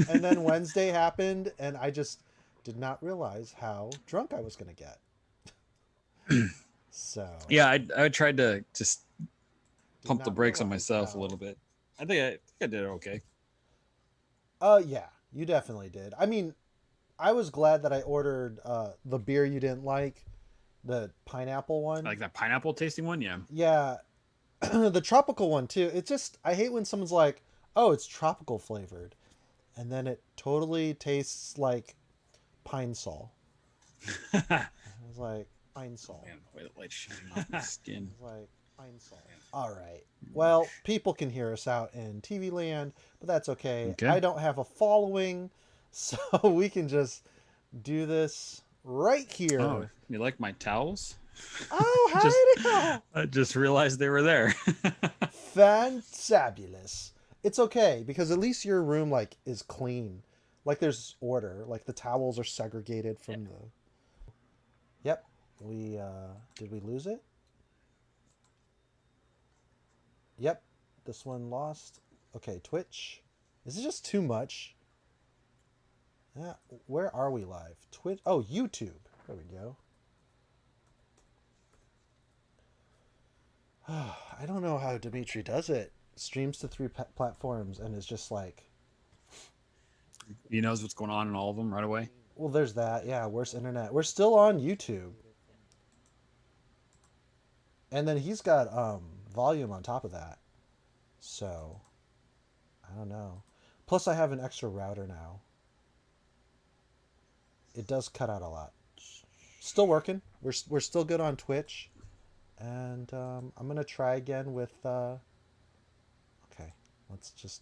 And then Wednesday happened, and I just did not realize how drunk I was going to get. So, Yeah, I tried to just did pump the not brakes on realize myself a how. little bit. I think I did okay. Yeah, you definitely did. I mean, I was glad that I ordered the beer you didn't like, the pineapple one. Like that pineapple tasting one, yeah. Yeah, the tropical one too. It's just I hate when someone's like, "Oh, it's tropical flavored," and then it totally tastes like pine sol. Oh I was like, pine sol. man, the way the light's shining off my I skin. was like, pine sol. All right. Well, people can hear us out in TV land, but that's okay. Okay. I don't have a following, so we can just do this right Oh, here. you like my towels? Oh, just hi now. I just realized they were there. Fantabulous. It's okay because at least your room like is clean. Like there's order. Like the towels are segregated Yeah. from the. Yep. We did we lose it? Yep. This one lost. Okay, Twitch. Is it just too much? Yeah. Where are we live? Twitch. Oh, YouTube. There we go. I don't know how Dimitri does it. Streams to three platforms and is just like, He knows what's going on in all of them right away. well, there's that. Yeah, worse internet. We're still on YouTube. And then he's got volume on top of that. So, I don't know. Plus I have an extra router now. It does cut out a lot. Still working. We're still good on Twitch. And I'm going to try again with okay. Let's just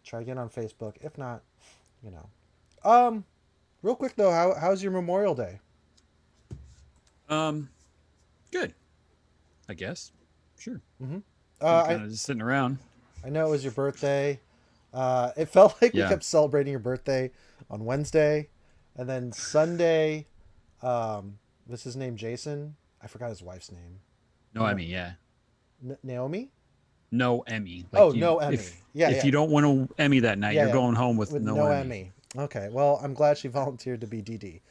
try again on Facebook. If not, you know. Real quick though, how's your Memorial Day? Um, good, I guess. Sure. Mhm. Been I kind of just sitting around. I know it was your birthday. It felt like we Yeah. kept celebrating your birthday on Wednesday, and then Sunday. Was his name Jason? I forgot his wife's name. No, You I know, mean, yeah. Naomi. No Emmy. Oh, Like you, no Emmy. Yeah, if yeah, you don't win a Emmy that night, yeah, you're yeah. going home with With no no Emmy. Emmy. Okay, well, I'm glad she volunteered to be DD.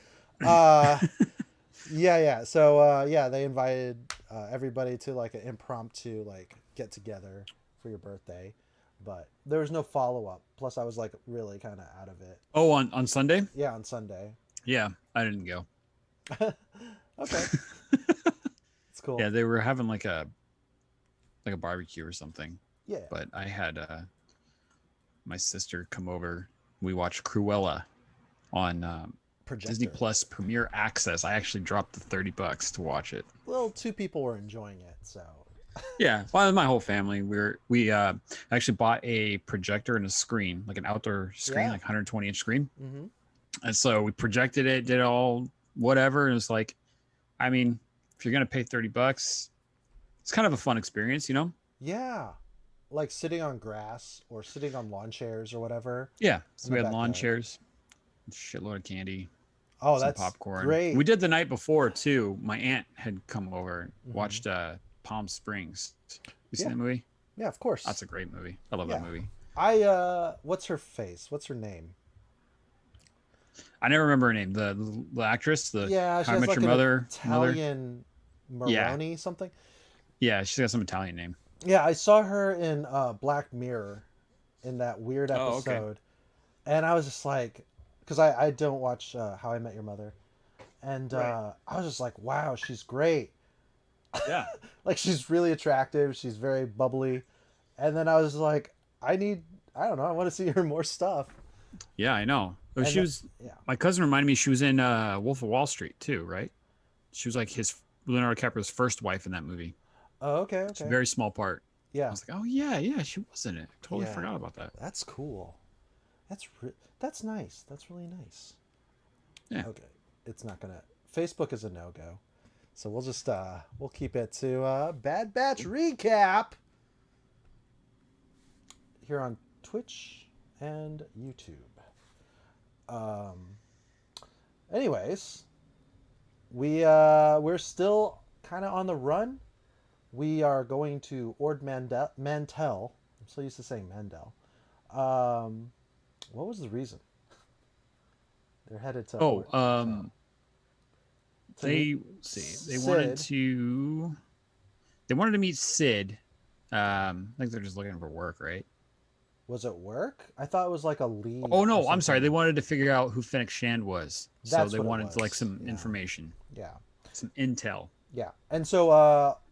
Uh, yeah, yeah. So, yeah, they invited everybody to like an impromptu like get together for your birthday, but there was no follow up. Plus, I was like really kind of out of it. Oh, on Sunday? Yeah, on Sunday. Yeah, I didn't go. Okay, it's cool. Yeah, they were having like a barbecue or something. Yeah, But I had my sister come over. We watched Cruella on Disney projector. Plus Premier Access. I actually dropped the $30 to watch it. Well, two people were enjoying it, so Yeah, well, my whole family. We actually bought a projector and a screen, like an outdoor screen, yeah. like 120-inch screen, Mm-hmm. and so we projected it, did all whatever, and it's like, I mean, if you're gonna pay $30, it's kind of a fun experience, you know? Yeah, like sitting on grass or sitting on lawn chairs or whatever Yeah. in So the we had lawn backyard. chairs, shitload of candy, Oh, some that's popcorn. great. We did the night before too. My aunt had come over and Mm-hmm. watched Palm Springs. You seen Yeah, that movie? yeah, of course. That's a great movie. I love that Yeah, movie. what's her face? What's her name? I never remember her name. The actress, the Yeah, How she I has Met like Your an Mother. Italian Yeah, Maroni something. yeah, she's got some Italian name. Yeah, I saw her in Black Mirror in that weird Oh, okay. episode, and I was just like, because I don't watch How I Met Your Mother, and Right. I was just like, wow, she's great. Yeah. Like she's really attractive. She's very bubbly, and then I was like, I don't know, I want to see her more stuff. Yeah, I know. Oh, And she was. yeah, My cousin reminded me she was in Wolf of Wall Street too, right? She was like his Leonardo DiCaprio's first wife in that movie. oh, okay, It's a okay, very small part. I yeah, was like, oh yeah, yeah, she was in it. Totally yeah, forgot about that. that's cool. That's nice. That's really nice. Yeah. Okay, it's not gonna. Facebook is a no go, so we'll just we'll keep it to Bad Batch recap here on Twitch and YouTube. Um. Anyways, we're still kind of on the run. We are going to Ord Mantell. I'm so used to saying Mandel. Um, What was the reason? They're headed to Oh, to meet they see they wanted Sid. to they wanted to meet Sid. I think they're just looking for work, right? Was it work? I thought it was like a lead Oh or no, I'm sorry. They something. wanted to figure out who Fennec Shand was, so That's they what it wanted like was. some Yeah. information, Yeah. some intel. Yeah. And so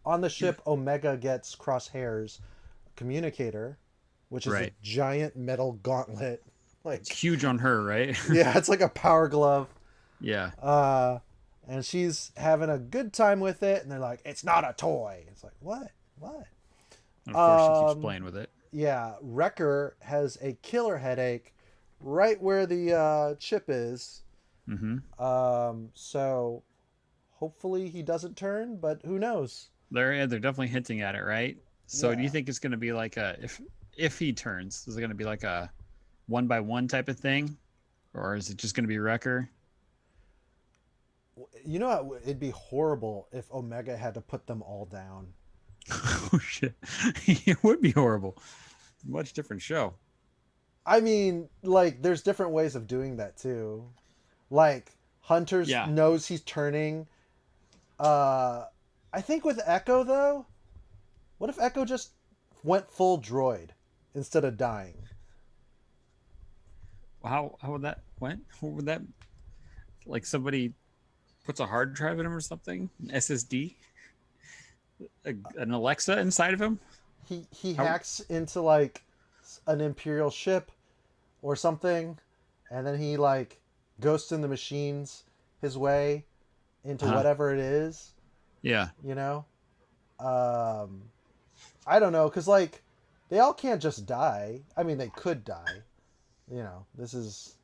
on the ship, Omega gets Crosshair's communicator, which is a Right. giant metal gauntlet. It's Like, huge on her, right? yeah, it's like a power glove. Yeah. Uh, and she's having a good time with it. And they're like, it's not a toy. It's like, what? What? And of course, she keeps playing with it. Yeah. Wrecker has a killer headache right where the chip is. Mm-hmm. So hopefully he doesn't turn, but who knows? They're definitely hinting at it, right? So do you Yeah. think it's going to be like a if he turns, is it going to be like a one by one type of thing, or is it just going to be Wrecker? You know, it'd be horrible if Omega had to put them all down. Oh shit, it would be horrible. Much different show. I mean, like, there's different ways of doing that too. Like, Hunter's Yeah. knows he's turning. Uh, I think with Echo though, what if Echo just went full droid instead of dying? How would that went? What would that like somebody puts a hard drive in him or something? An SSD? An Alexa inside of him? He How, hacks into like an Imperial ship or something, and then he like ghosts in the machines his way into uh, whatever it is. yeah. You know, um, I don't know, cause like they all can't just die. I mean, they could die. You know, this is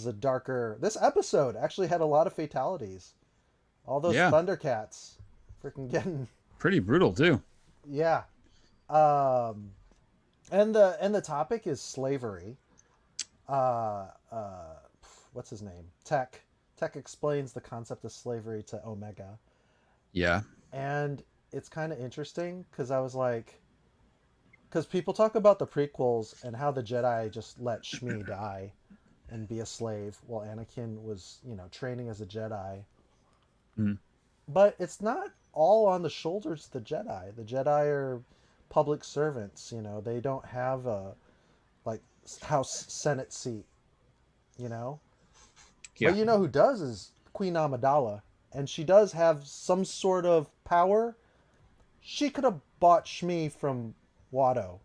a darker. This episode actually had a lot of fatalities. All those Yeah. Thundercats, freaking getting Pretty brutal too. yeah. Um, and the topic is slavery. Uh, uh, what's his name? Tech. Tech explains the concept of slavery to Omega, Yeah. and it's kind of interesting because I was like, because people talk about the prequels and how the Jedi just let Shmi die and be a slave while Anakin was, you know, training as a Jedi. Mm. But it's not all on the shoulders of the Jedi. The Jedi are public servants, you know. They don't have a like House Senate seat, you know. Yeah. But you know who does is Queen Amidala, and she does have some sort of power. She could have bought Shmi from Watto,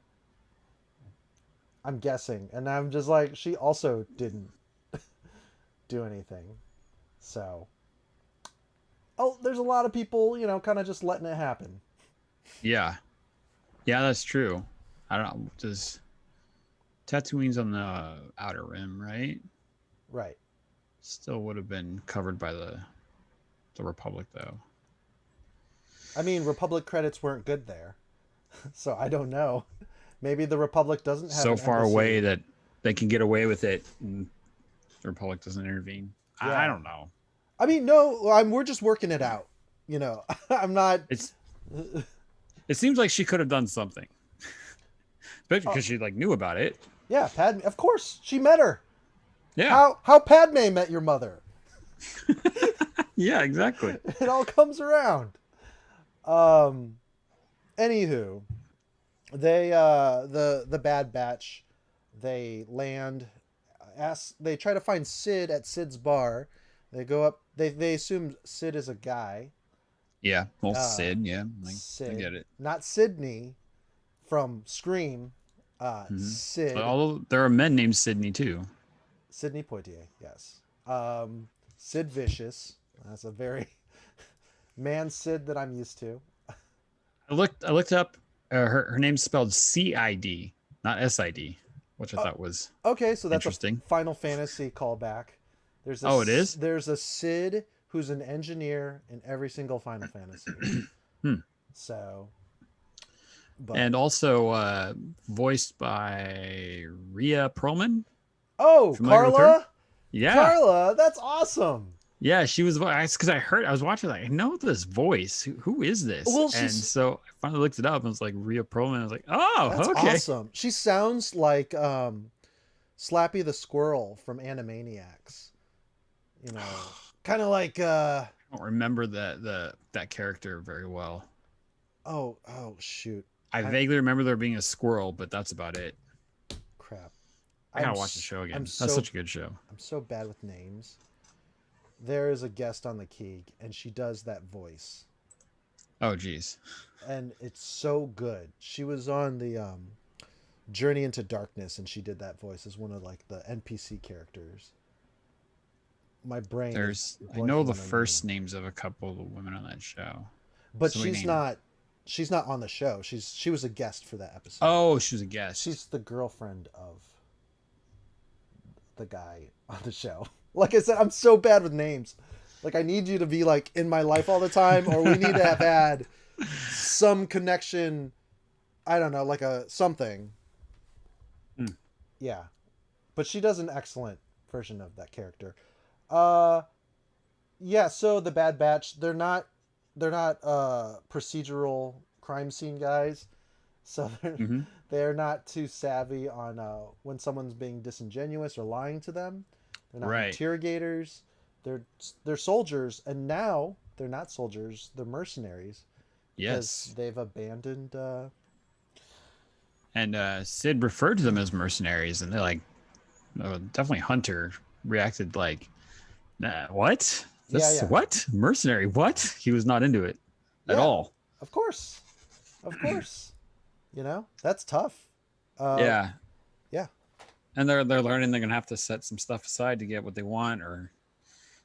I'm guessing, and I'm just like, she also didn't do anything. So, oh, there's a lot of people, you know, kind of just letting it happen. Yeah. Yeah, that's true. I don't know. Does Tatooine's on the outer rim, right? Right. Still would have been covered by the Republic though. I mean, Republic credits weren't good there, so I don't know. Maybe the Republic doesn't have So an far embassy. away that they can get away with it and the Republic doesn't intervene. Yeah. I don't know. I mean, no, we're just working it out. You know, I'm not. It seems like she could have done something. Especially Oh. because she like knew about it. Yeah, Padme. Of course, she met her. Yeah. How Padme met your mother? Yeah, exactly. It all comes around. Anywho, they the Bad Batch, they land. They try to find Sid at Sid's bar. They go up. They assume Sid is a guy. Yeah. Well, Sid. Yeah. Sid, I get it. not Sydney from Scream. Sid. Although there are men named Sydney too. Sidney Poitier. Yes. Sid Vicious. That's a very man Sid that I'm used to. I looked up. Her name's spelled CID, not SID, which I thought was Okay, so that's interesting. a Final Fantasy callback. There's a, Oh, it is? There's a Sid who's an engineer in every single Final Fantasy. So, but And also voiced by Rhea Perlman. oh, Familiar with Carla, Yeah, Carla, that's awesome. yeah, she was. Because I was watching, like, I know this voice. Who is this? Well, And she's- so I finally looked it up and it was like Rhea Perlman. I was like, oh, That's okay. awesome. She sounds like Slappy the Squirrel from Animaniacs. You know, kind of like I don't remember that character very well. oh shoot. I I'm vaguely remember there being a squirrel, but that's about it. crap. I gotta watch the show I'm again. That's so such a good show. I'm so bad with names. There is a guest on the Keeg, and she does that voice, Oh, geez. and it's so good. She was on the Journey into Darkness, and she did that voice as one of like the NPC characters. My brain is I know blanking the on her first name. names of a couple of the women on that show. But So we name her. she's not on the show. She was a guest for that episode. Oh, she was a guest. She's the girlfriend of the guy on the show. Like I said, I'm so bad with names. Like I need you to be like in my life all the time, or we need to have had some connection. I don't know, like a something. Mm. Yeah, but she does an excellent version of that character. Uh, yeah. So the Bad Batch, they're not procedural crime scene guys, so Mm-hmm. they're not too savvy on when someone's being disingenuous or lying to them. They're not Right. interrogators. They're soldiers, and now they're not soldiers. They're mercenaries because Yes. they've abandoned. And Sid referred to them as mercenaries, and they're like, definitely Hunter reacted like, nah, what? Yeah, This yeah, what? Mercenary? What? He was not into it at yeah. all. Of course, of course. You know that's tough. Yeah. Yeah. And they're learning they're gonna have to set some stuff aside to get what they want or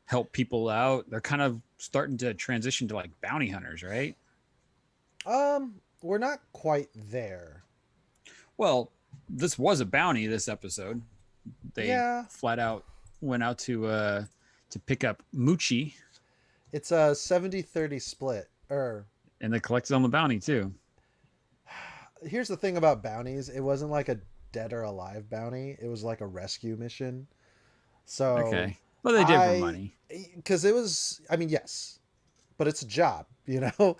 help people out. They're kind of starting to transition to like bounty hunters, right? We're not quite there. Well, this was a bounty this episode. They Yeah, flat out went out to pick up Moochie, it's a 70-30 split. and they collected on the bounty too. Here's the thing about bounties. It wasn't like a dead or alive bounty. It was like a rescue mission. So Okay. Well, they did for money. because it was, I mean, yes, but it's a job, you know?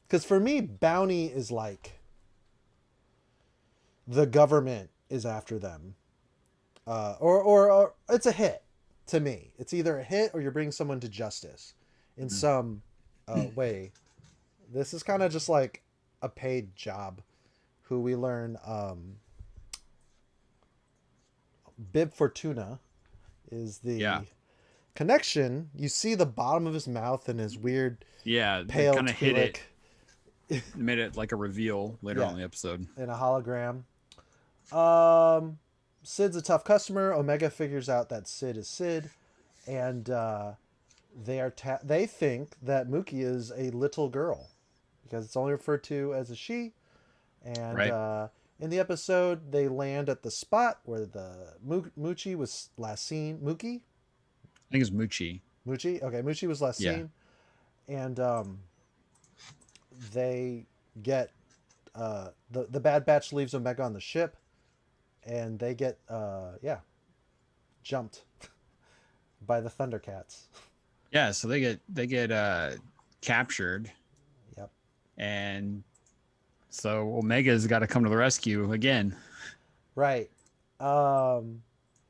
Because for me, bounty is like the government is after them. Or it's a hit to me. It's either a hit or you're bringing someone to justice in some way. This is kind of just like a paid job who we learn Bib Fortuna is the connection. You see the bottom of his mouth and his weird Yeah, they pale kind of hit it, Twi'lek made it like a reveal later Yeah. on in the episode. in a hologram. Sid's a tough customer. Omega figures out that Sid is Sid, and they think that Mookie is a little girl because it's only referred to as a she. And Right. in the episode, they land at the spot where the Moochie was last seen. I think it's Moochie. Moochie? Okay, Moochie was last Yeah. seen. And they get the Bad Batch leaves Omega on the ship, and they get jumped by the Thundercats. Yeah, so they get captured, Yep. and so Omega's got to come to the rescue again. Right.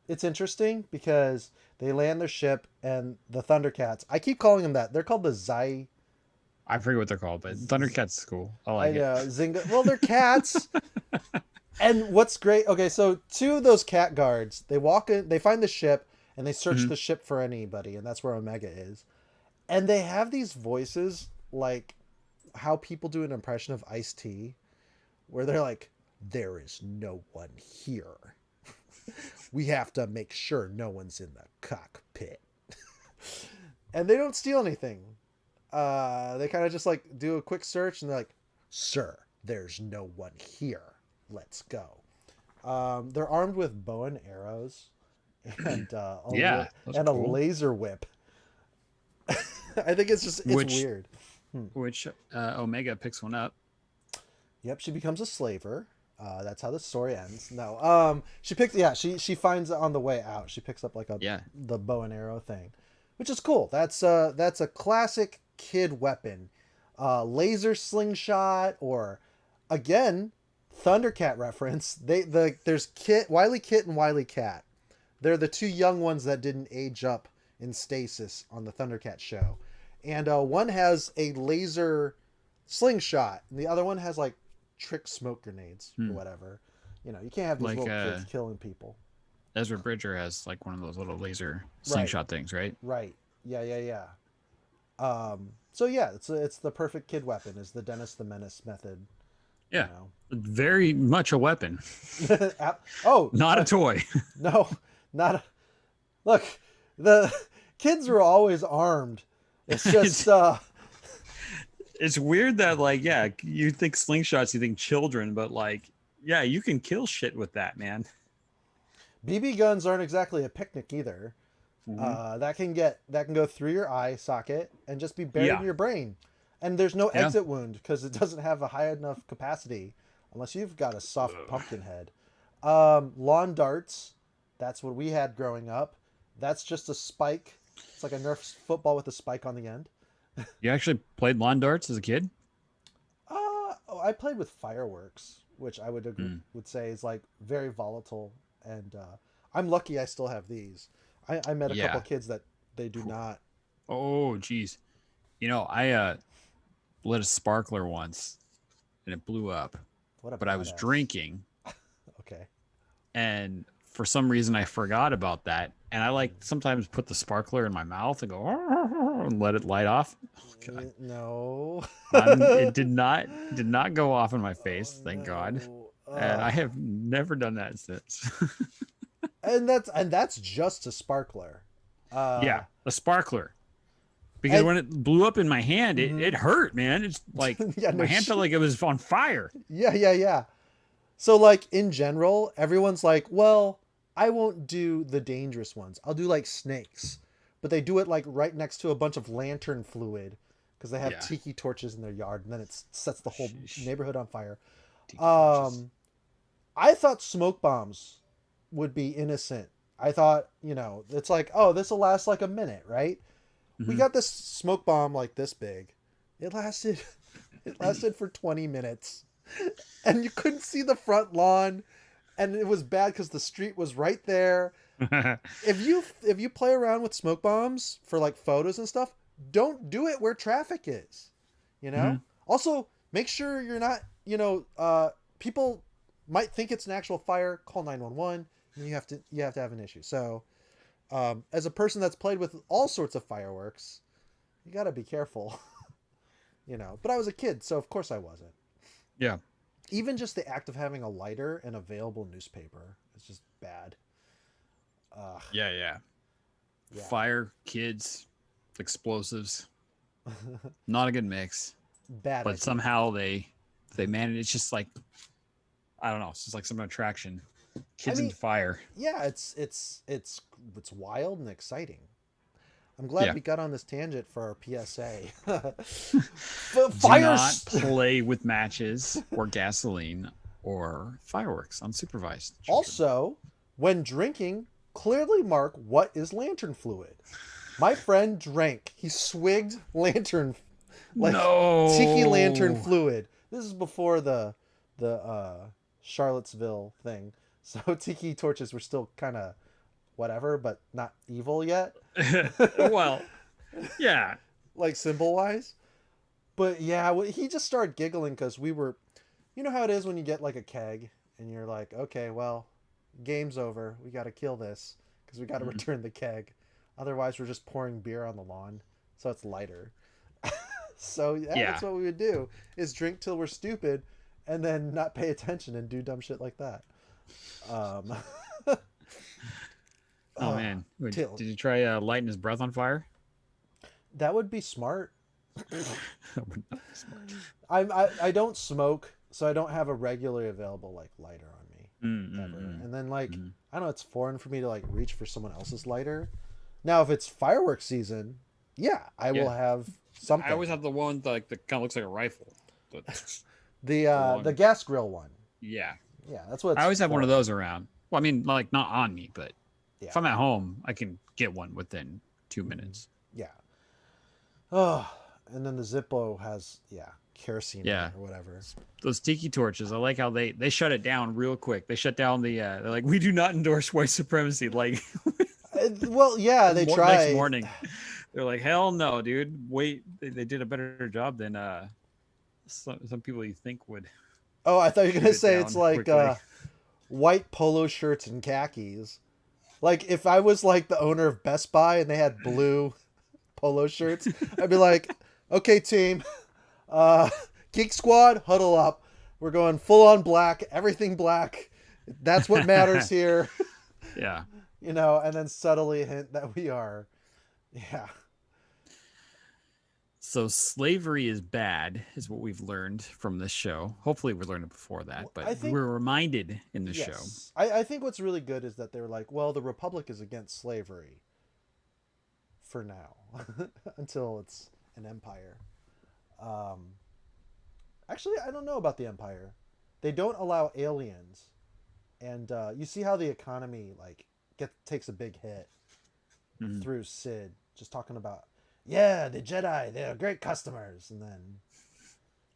It's interesting because they land their ship and the Thundercats. I keep calling them that. They're called the Zai. I forget what they're called, but Thundercat's cool. I like I know it. Zinga. Well, they're cats. And what's great? Okay, so two of those cat guards. They walk in. They find the ship and they search Mhm. the ship for anybody, and that's where Omega is. And they have these voices like how people do an impression of Ice-T, where they're like, "There is no one here. We have to make sure no one's in the cockpit." And they don't steal anything. They kind of just like do a quick search and they're like, "Sir, there's no one here. Let's go." They're armed with bow and arrows and Yeah, those are and a cool. laser whip. I think it's Which- weird. Which Omega picks one up. Yep, she becomes a slaver. That's how the story ends. No, she finds it on the way out. She picks up like Yeah. the bow and arrow thing, which is cool. That's a classic kid weapon, laser slingshot, or again, Thundercat reference. There's Wily Kit and Wily Cat. They're the two young ones that didn't age up in stasis on the Thundercat show, and one has a laser slingshot, and the other one has like trick smoke grenades or whatever. You know, you can't have these Like little kids killing people. Ezra Bridger has like one of those little laser Right. slingshot things, right? Right. Yeah. So yeah, it's the perfect kid weapon. Is the Dennis the Menace method? Yeah. You Very much a weapon, know? Oh, not a toy. no, not. Look, the kids are always armed. It's just It's weird that like, yeah, you think slingshots, you think children, but like, yeah, you can kill shit with that, man. BB guns aren't exactly a picnic either. That can go through your eye socket and just be buried Yeah. in your brain, and there's no Yeah. exit wound because it doesn't have a high enough capacity unless you've got a soft pumpkin head. Lawn darts, that's what we had growing up. That's just a spike. It's like a Nerf football with a spike on the end. You actually played lawn darts as a kid? I played with fireworks, which I would say is like very volatile, and I'm lucky I still have these. I met a couple kids that they do not. Oh, geez. You know, I lit a sparkler once and it blew up, What a but I was badass. drinking, Okay. and for some reason I forgot about that. And I like sometimes put the sparkler in my mouth and go and let it light off. God. No. It did not go off in my face, thank God. No. And I have never done that since. and that's just a sparkler. Yeah, a sparkler. Because and- when it blew up in my hand, it hurt, man. It's like Yeah, no my hand felt like it was on fire. Yeah. So like in general, everyone's like, well, I won't do the dangerous ones. I'll do like snakes. But they do it like right next to a bunch of lantern fluid because they have tiki torches in their yard, and then it sets the whole neighborhood on fire. I thought smoke bombs would be innocent. I thought, it's like, oh, this will last like a minute, right? We got this smoke bomb like this big. It lasted for 20 minutes. And you couldn't see the front lawn, and it was bad because the street was right there. If you play around with smoke bombs for like photos and stuff, don't do it where traffic is. Also, make sure you're not, people might think it's an actual fire. Call 911. And you have to have an issue. So as a person that's played with all sorts of fireworks, you got to be careful. But I was a kid, so of course I wasn't. Yeah. Even just the act of having a lighter and available newspaper is just bad. Yeah. Fire, kids, explosives. Not a good mix. Bad. But somehow they manage. It's just like, I don't know. It's just like some attraction. Kids and fire. Yeah, it's wild and exciting. I'm glad we got on this tangent for our PSA. Do not play with matches or gasoline or fireworks unsupervised. Children. Also, when drinking, clearly mark what is lantern fluid. My friend drank. He swigged lantern, tiki lantern fluid. This is before the Charlottesville thing. So tiki torches were still kind of whatever, but not evil yet. Well, yeah. Like symbol wise. But yeah, he just started giggling because we were, you know how it is when you get like a keg and you're like, okay, well, game's over. We got to kill this because we got to return the keg. Otherwise, we're just pouring beer on the lawn. So it's lighter. So that's what we would do is drink till we're stupid and then not pay attention and do dumb shit like that. Oh man, did you try lighting his breath on fire? That would be smart. That would not be smart. I don't smoke, so I don't have a regularly available like lighter on me ever. And then like I don't know, it's foreign for me to like reach for someone else's lighter. Now if it's fireworks season, I will have something. I always have the one that kind of looks like a rifle. The gas grill one. Yeah, that's what I always have one of those around. Well, I mean, like not on me, but if I'm at home, I can get one within 2 minutes. Yeah. Oh, and then the Zippo has kerosene Yeah. or whatever. Those tiki torches. I like how they shut it down real quick. They shut down the. They're like, we do not endorse white supremacy. Like, Well, yeah, they next try. morning, they're like, hell no, dude. Wait, they did a better job than some people you think would Oh, I thought you were shoot gonna it say down it's like quickly. white polo shirts and khakis. Like if I was like the owner of Best Buy and they had blue polo shirts, I'd be like, okay, team, uh, Geek Squad, huddle up. We're going full on black, everything black. That's what matters here. Yeah. You know, and then subtly hint that we are. Yeah. So slavery is bad, is what we've learned from this show. Hopefully, we learned it before that, but I think, we're reminded in the show. yes. I think what's really good is that they're like, well, the Republic is against slavery for now until it's an empire. Um, Actually, I don't know about the empire. They don't allow aliens, and you see how the economy like takes a big hit Mhm. through Sid just talking about, yeah, the Jedi, they're great customers, and then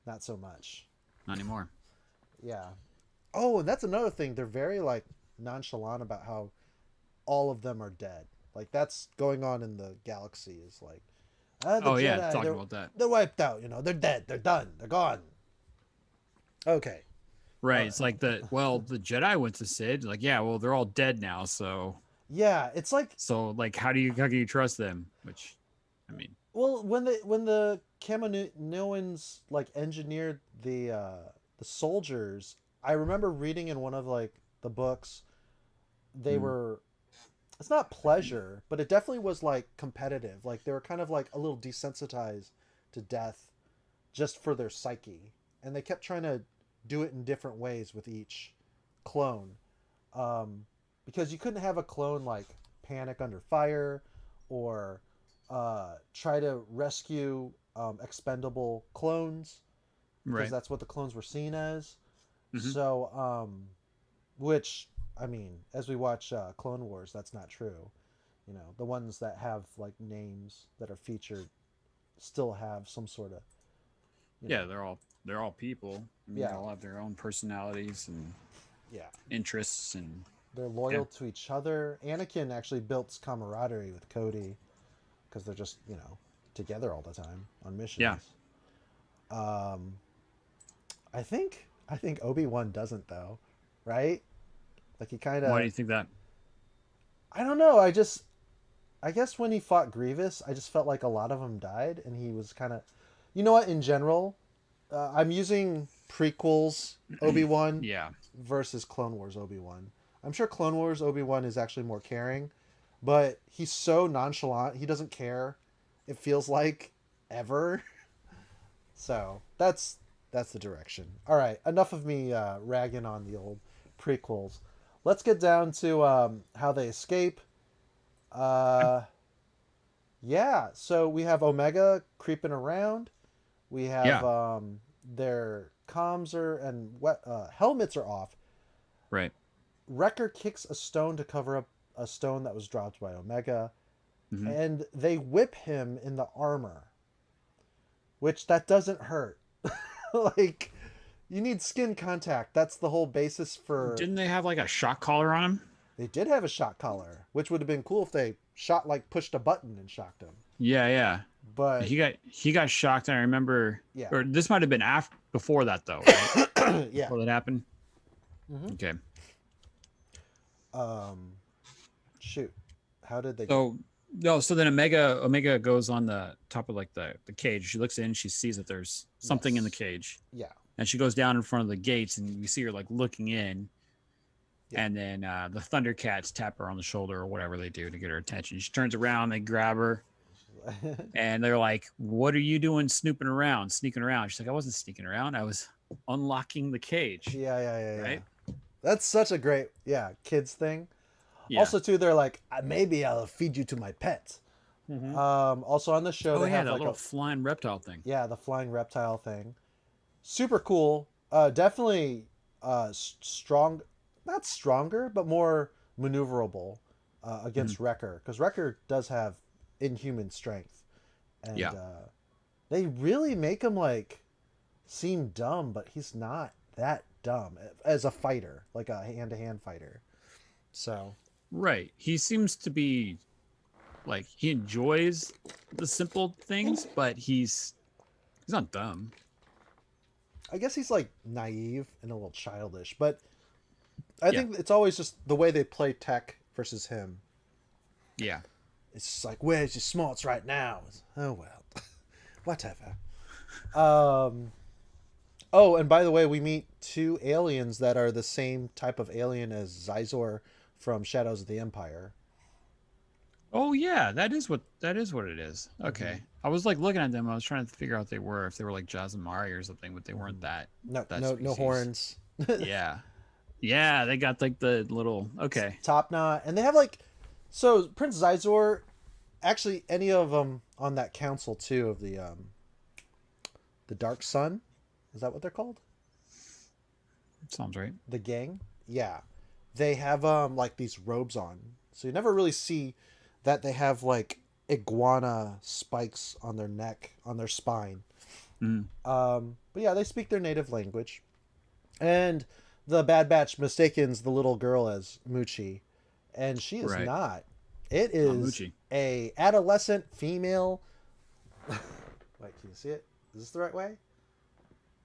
not so much. Not anymore. Yeah. Oh, and that's another thing. They're very like nonchalant about how all of them are dead. Like that's going on in the galaxy is like, the Oh yeah, Jedi, talking about that. they're wiped out. You know, they're dead. They're done. They're gone. Okay. Right. It's like the Jedi went to Sid. Like, yeah, well, they're all dead now. Yeah, it's like, Like, how can you trust them? Which, I mean, well, when the Kaminoans like engineered the soldiers, I remember reading in one of like the books, they were, it's not pleasure, but it definitely was like competitive. Like they were kind of like a little desensitized to death just for their psyche, and they kept trying to do it in different ways with each clone, because you couldn't have a clone like panic under fire or try to rescue expendable clones, because right. that's what the clones were seen as. Mhm. So which, I mean, as we watch Clone Wars, that's not true. You know, the ones that have like names that are featured still have some sort of, Yeah, they're all people. I mean, Yeah. they all have their own personalities and yeah, interests, and they're loyal to each other. Anakin actually built camaraderie with Cody because they're just, you know, together all the time on missions. Yeah. I think Obi-Wan doesn't though, right? Like he kind why do of, you think that? I don't know. I guess when he fought Grievous, I just felt like a lot of them died, and he was kind of, you know what? In general, I'm using prequels Obi-Wan Yeah. versus Clone Wars Obi-Wan. I'm sure Clone Wars Obi-Wan is actually more caring, but he's so nonchalant. He doesn't care. It feels like ever. So that's the direction. All right, enough of me ragging on the old prequels. Let's get down to how they escape. Yeah, so we have Omega creeping around. We have Yeah. their comms are and helmets are off. Right. Wrecker kicks a stone to cover up a stone that was dropped by Omega, Mhm. and they whip him in the armor, which that doesn't hurt. Like, you need skin contact. That's the whole basis for. Didn't they have like a shock collar on him? They did have a shock collar, which would have been cool if they pushed a button and shocked him. Yeah, yeah. But He got shocked. And I remember, yeah, or this might have been after before that though, right? yeah. Before that happened. Mhm. Okay. Shoot, how did they? So no, so then Omega goes on the top of like the cage. She looks in, she sees that there's something in the Yes. cage, Yeah, and she goes down in front of the gates, and we see her like looking in. Yeah. And then the Thundercats tap her on the shoulder or whatever they do to get her attention. She turns around, they grab her, and they're like, "What are you doing, snooping around, sneaking around?" She's like, "I wasn't sneaking around. I was unlocking the cage." yeah. Right? That's such a great kids thing. Yeah. Also, too, they're like, maybe I'll feed you to my pets. Mhm. Also on the show, Oh they yeah, have that like little flying reptile thing. the flying reptile thing. Super cool. Definitely strong, not stronger, but more maneuverable against Wrecker, because Wrecker does have inhuman strength, and Yeah. they really make him like seem dumb, but he's not that dumb as a fighter, like a hand-to-hand fighter. So Right. He seems to be like he enjoys the simple things, but he's not dumb. I guess he's like naive and a little childish, but I Yeah. think it's always just the way they play Tech versus him. Yeah. It's just like, where's your smarts right now? Oh well, whatever. Um. Oh, and by the way, we meet two aliens that are the same type of alien as Zizor from Shadows of the Empire. Oh yeah, that is what it is. Mm-hmm. Okay. I was like looking at them, I was trying to figure out if they were like Jazamari or something, but they weren't Mm-hmm. No, that no species. horns. Yeah. Yeah, they got like the little okay. Top knot, and they have like, so Prince Zizor, actually, any of them on that council too of the Dark Sun, is that what they're called? Sounds right. The gang, yeah, they have like these robes on, so you never really see that they have like iguana spikes on their neck, on their spine. Mm. But yeah, they speak their native language, and the Bad Batch mistakens the little girl as Muchi, and she is Right. not. It Oh, is Muchi. a adolescent female. Wait, can you see it? Is this the right way?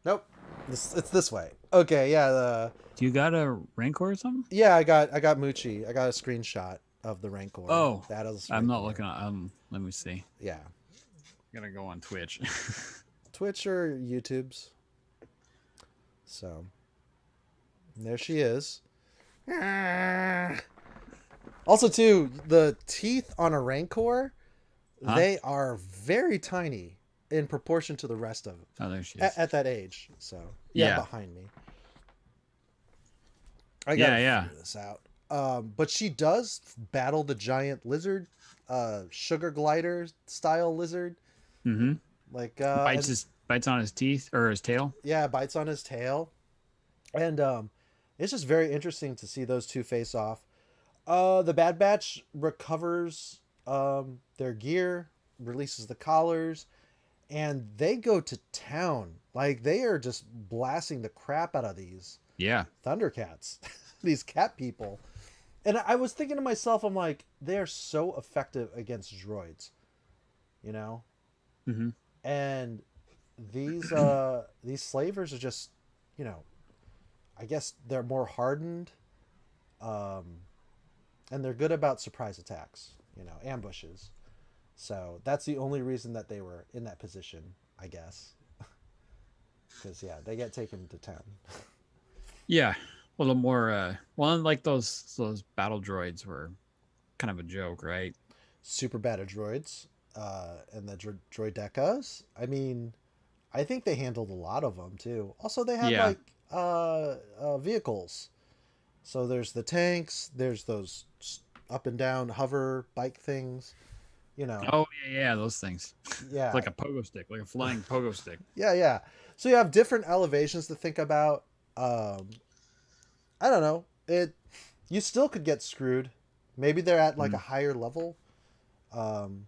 Nope. It's this way. Okay, yeah. Do you got a Rancor or something? Yeah, I got Muchi. I got a screenshot of the Rancor. Oh, That is I'm not Rancor. looking at let me see. Yeah, Gotta go on Twitch. Twitch or YouTube's. So there she is. Also, too, the teeth on a Rancor, Huh? they are very tiny in proportion to the rest of Oh, there she is. at that age. So yeah, Yeah. behind me. I gotta Yeah. figure this out. But she does battle the giant lizard, sugar glider style lizard. Mm-hmm. Like Bites on his teeth or his tail. yeah, bites on his tail, and it's just very interesting to see those two face off. The Bad Batch recovers their gear, releases the collars, and they go to town. Like they are just blasting the crap out of these Yeah. Thundercats, these cat people. And I was thinking to myself, I'm like, they are so effective against droids, you know? Mm-hmm. And these slavers are just, you know, I guess they're more hardened, um, and they're good about surprise attacks, you know, ambushes. So that's the only reason that they were in that position, I guess. Because yeah, they get taken to town. Yeah. A little more well, like those battle droids were kind of a joke, right? Super bad droids, and the droidecas. I mean, I think they handled a lot of them too. Also, they had Yeah. like vehicles. So there's the tanks. There's those up and down hover bike things. You know, Oh yeah, those things. yeah, It's like a pogo stick, like a flying pogo stick. yeah, yeah. So you have different elevations to think about. I don't know. You still could get screwed. Maybe they're at like a Mm. higher level. Um,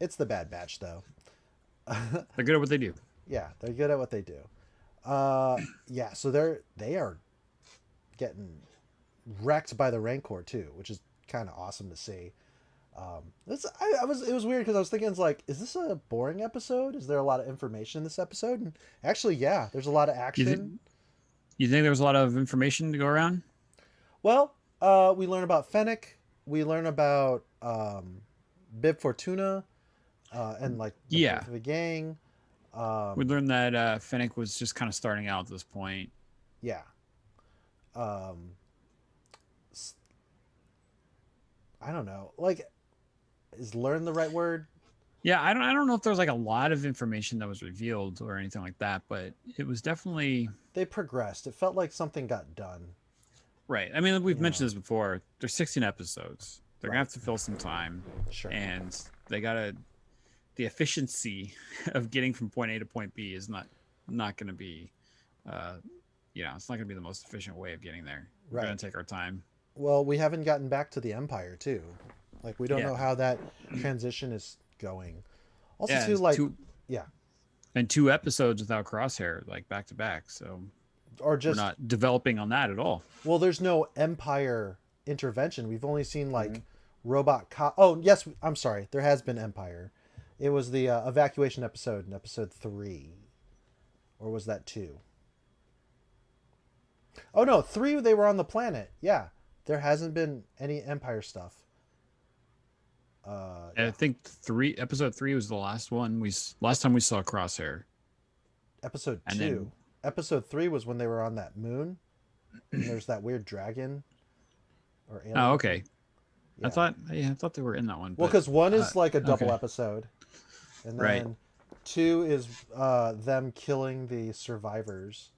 it's the Bad Batch though. They're good at what they do. Yeah, they're good at what they do. Yeah, so they are getting wrecked by the Rancor too, which is kind of awesome to see. It was weird because I was thinking, it's like, is this a boring episode? Is there a lot of information in this episode? And actually, yeah, there's a lot of You, th- action. you think there was a lot of information to go around? Well, we learn about Fennec. We learn about Bib Fortuna, and like the Yeah. birth of the gang. We learned that Fennec was just kind of starting out at this point. Yeah. Um, I don't know. Like, is learn the right word? Yeah, I don't know if there was like a lot of information that was revealed or anything like that, but it was definitely They progressed. It felt like something got done. right. I mean, we've You mentioned know. this before. There's 16 episodes. They're gonna Right. have to fill some time, Sure. and they gotta the efficiency of getting from point A to point B is not gonna be, uh, it's not gonna be the most efficient way of getting there. We're gonna Right. take our time. Well, we haven't gotten back to the Empire too. Like, we don't Yeah. know how that transition is going. Also, Yeah, too, it's like, two yeah. And 2 episodes without Crosshair, like back to back. So Or we're just, not developing on that at all. well, there's no Empire intervention. We've only seen Mhm. like oh, yes, I'm sorry. There has been Empire. It was the evacuation episode in episode 3. Or was that 2? Oh no, 3 they were on the planet. Yeah. There hasn't been any Empire stuff. And I Yeah. think episode 3 was the last one last time we saw Crosshair. Episode And 2. then, Episode 3 was when they were on that moon and there's that weird dragon or oh, alien thing. okay. Yeah. I thought they were in that one. Well, But because 1 is like a double okay, episode, and right. then 2 is them killing the survivors.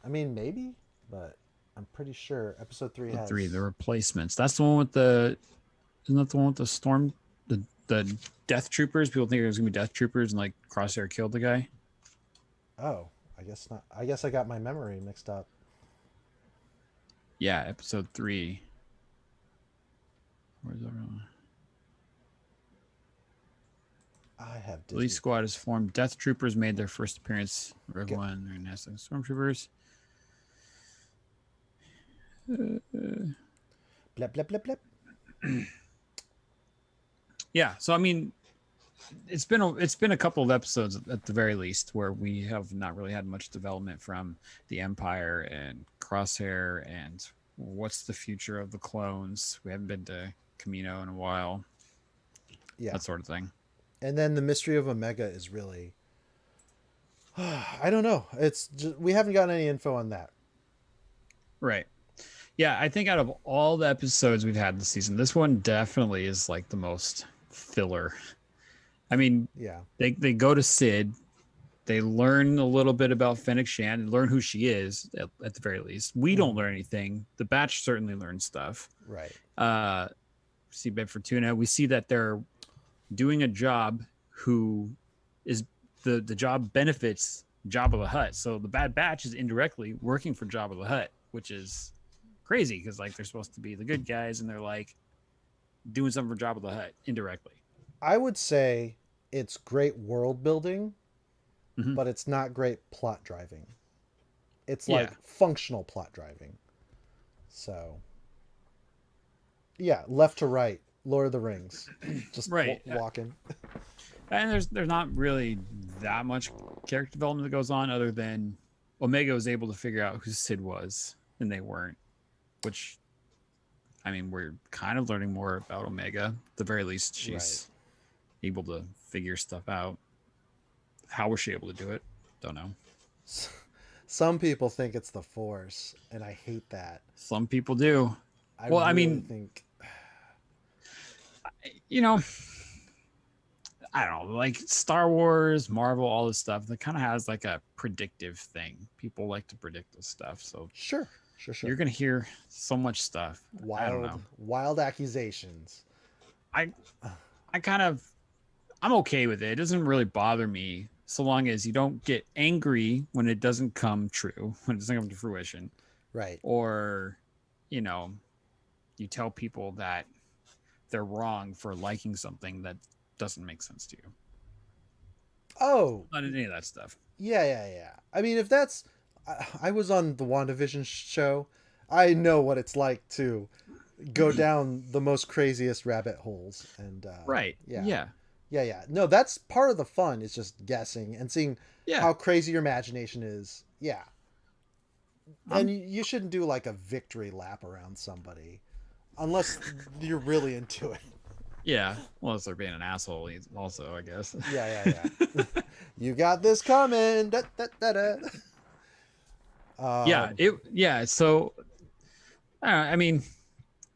I mean, maybe, but I'm pretty sure episode 3 The has 3, the replacements. That's the one with the. Isn't that the one with the storm? The Death Troopers. People think it was gonna be Death Troopers, and like Crosshair killed the guy. Oh, I guess not. I guess I got my memory mixed up. Yeah, episode 3. Where's that? I have Police Disney. squad is formed. Death Troopers made their first appearance. Rogue Go- One, they're NASA Stormtroopers. Blip, blip, blip, blip. Yeah, so I mean, it's been a couple of episodes at the very least where we have not really had much development from the Empire and Crosshair and what's the future of the clones. We haven't been to Camino in a while. Yeah. That sort of thing. And then the mystery of Omega is really, I don't know. It's just, we haven't gotten any info on that. Right. Yeah, I think out of all the episodes we've had this season, this one definitely is like the most filler. I mean, Yeah. they go to Sid, they learn a little bit about Fennec Shan, and learn who she is at the very least. We don't learn anything. The Batch certainly learns stuff. Right. See Ben Fortuna. We see that they're doing a job who is the job benefits Jabba the Hutt. So the Bad Batch is indirectly working for Jabba the Hutt, which is crazy because like they're supposed to be the good guys and they're like doing something for Jabba the Hutt indirectly. I would say it's great world building, Mhm. but it's not great plot driving. It's Yeah. like functional plot driving. So, yeah, left to right, Lord of the Rings, just Right. walking. And there's not really that much character development that goes on other than Omega was able to figure out who Sid was and they weren't, which I mean, we're kind of learning more about Omega. At the very least, she's able to figure stuff out. How was she able to do it? Don't know. Some people think it's the Force, and I hate that. Some people do. I Well, I really mean- think You know, I don't know, like Star Wars, Marvel, all this stuff, that kind of has like a predictive thing. People like to predict this stuff. So sure. you're going to hear so much stuff. I don't know. Wild accusations. I'm okay with it. It doesn't really bother me so long as you don't get angry when it doesn't come true, when it doesn't come to fruition, Right. or, you know, you tell people that they're wrong for liking something that doesn't make sense to you. Oh, Not any of that stuff. yeah. I mean, if that's, I was on the WandaVision show. I know what it's like to go down the most craziest rabbit holes, and Right. Yeah. No, that's part of the fun. Is just guessing and seeing Yeah. how crazy your imagination is. Yeah. And you shouldn't do like a victory lap around somebody, unless you're really into it. Yeah. Well, unless they're being an asshole, also, I guess. Yeah. You got this coming. Da, da, da, da. So, I mean,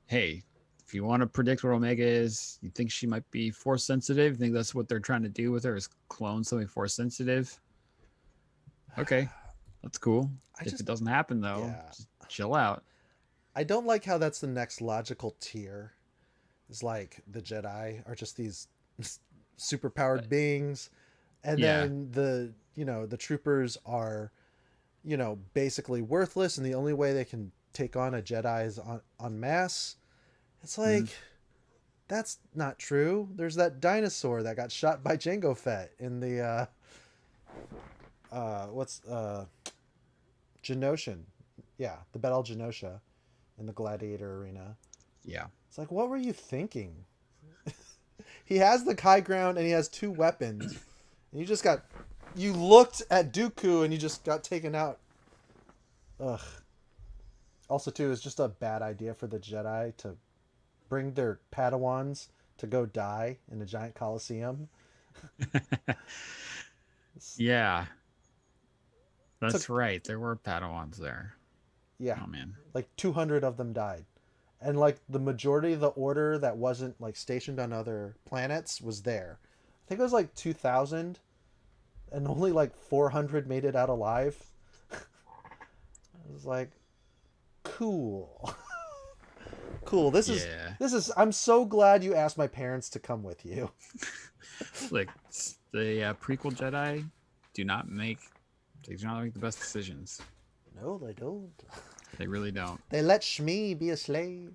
hey, if you want to predict what Omega is, you think she might be force sensitive? You think that's what they're trying to do with her is clone something force sensitive? Okay, that's cool. If it doesn't happen though, just chill out. I don't like how that's the next logical tier. It's like the Jedi are just these superpowered beings, and then the troopers are, basically worthless, and the only way they can take on a Jedi is en masse. It's like, That's not true. There's that dinosaur that got shot by Jango Fett in the what's Genoshan. Yeah, the Battle of Genosha in the Gladiator Arena. Yeah. It's like, what were you thinking? He has the high ground and he has two weapons. And you looked at Dooku and you just got taken out. Ugh. Also, too, it's just a bad idea for the Jedi to bring their Padawans to go die in a giant coliseum. Yeah. That's right. There were Padawans there. Yeah. Oh, man. Like 200 of them died. And like the majority of the order that wasn't like stationed on other planets was there. I think it was like 2,000 and only like 400 made it out alive. I was like, cool. Cool. This is I'm so glad you asked my parents to come with you. Look, the prequel Jedi do not make the best decisions. No, they don't. They really don't. They let Shmi be a slave.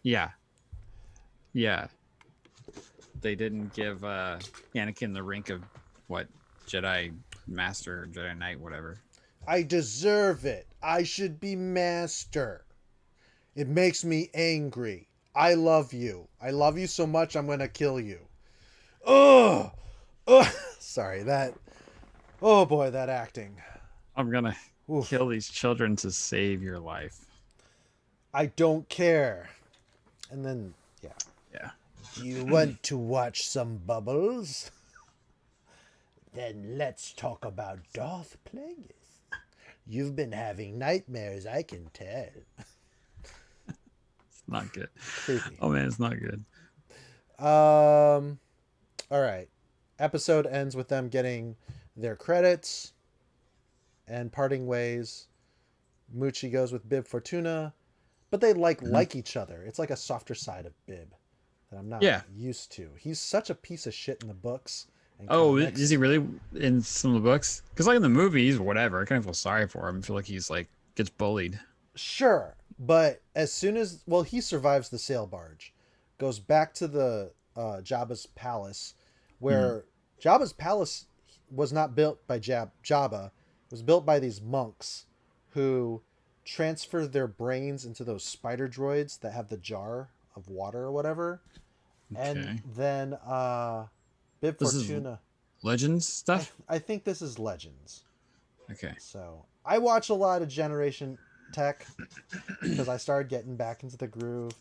Yeah. They didn't give Anakin the rank of what, Jedi Master, Jedi Knight, whatever. I deserve it. I should be master. It makes me angry. I love you. I love you so much I'm gonna kill you. Ugh. Ugh. Sorry, that. Oh boy, that acting. I'm gonna kill these children to save your life. I don't care. And then, yeah. Yeah. You want to watch some bubbles? Then let's talk about Darth Plagueis. You've been having nightmares, I can tell. It's not good. Creepy. Oh man, it's not good. All right. Episode ends with them getting their credits and parting ways. Muchi goes with Bib Fortuna, but they like each other. It's like a softer side of Bib that I'm not used to. He's such a piece of shit in the books. Oh, is he really in some of the books? Because like in the movies, whatever. I kind of feel sorry for him. I feel like he's like gets bullied. Sure, but as soon as he survives the sail barge, goes back to the Jabba's palace, where Jabba's palace was not built by Jabba. It was built by these monks who transfer their brains into those spider droids that have the jar of water or whatever. Okay. And then Bib Fortuna. Legends stuff? I think this is Legends. Okay. So I watch a lot of Generation Tech because I started getting back into the groove.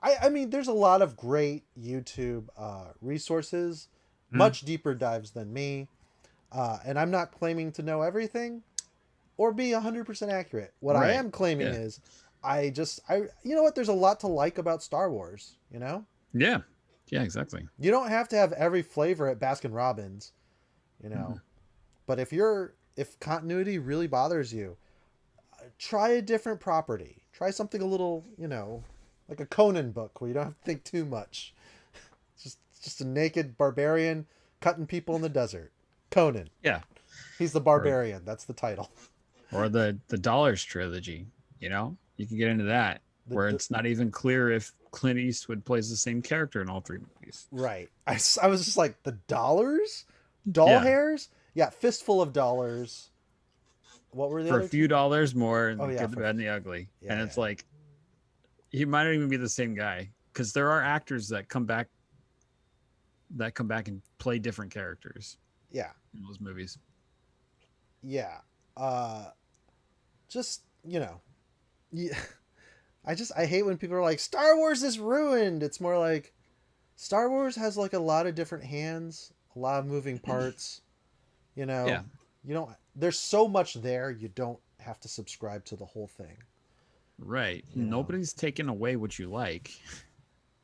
I mean, there's a lot of great YouTube resources, much deeper dives than me. And I'm not claiming to know everything or be 100% accurate. What I am claiming is you know what? There's a lot to like about Star Wars, you know? Yeah. Yeah, exactly. You don't have to have every flavor at Baskin Robbins, you know? But if continuity really bothers you, try a different property. Try something a little, you know, like a Conan book where you don't have to think too much. Just a naked barbarian cutting people in the desert. Conan. Yeah. He's the barbarian. That's the title. Or the Dollars trilogy, you know? You can get into that where it's not even clear if Clint Eastwood plays the same character in all three movies. Right. I was just like, the dollars? Doll hairs? Yeah, fistful of dollars. What were they? For a few dollars more, and the good, the bad, and the ugly. Yeah, and it's like, he might not even be the same guy. Because there are actors that come back and play different characters. Yeah. In those movies. Yeah. Just, you know. Yeah. I hate when people are like, Star Wars is ruined. It's more like Star Wars has like a lot of different hands, a lot of moving parts. You know, there's so much there. You don't have to subscribe to the whole thing. Right. Nobody's taking away what you like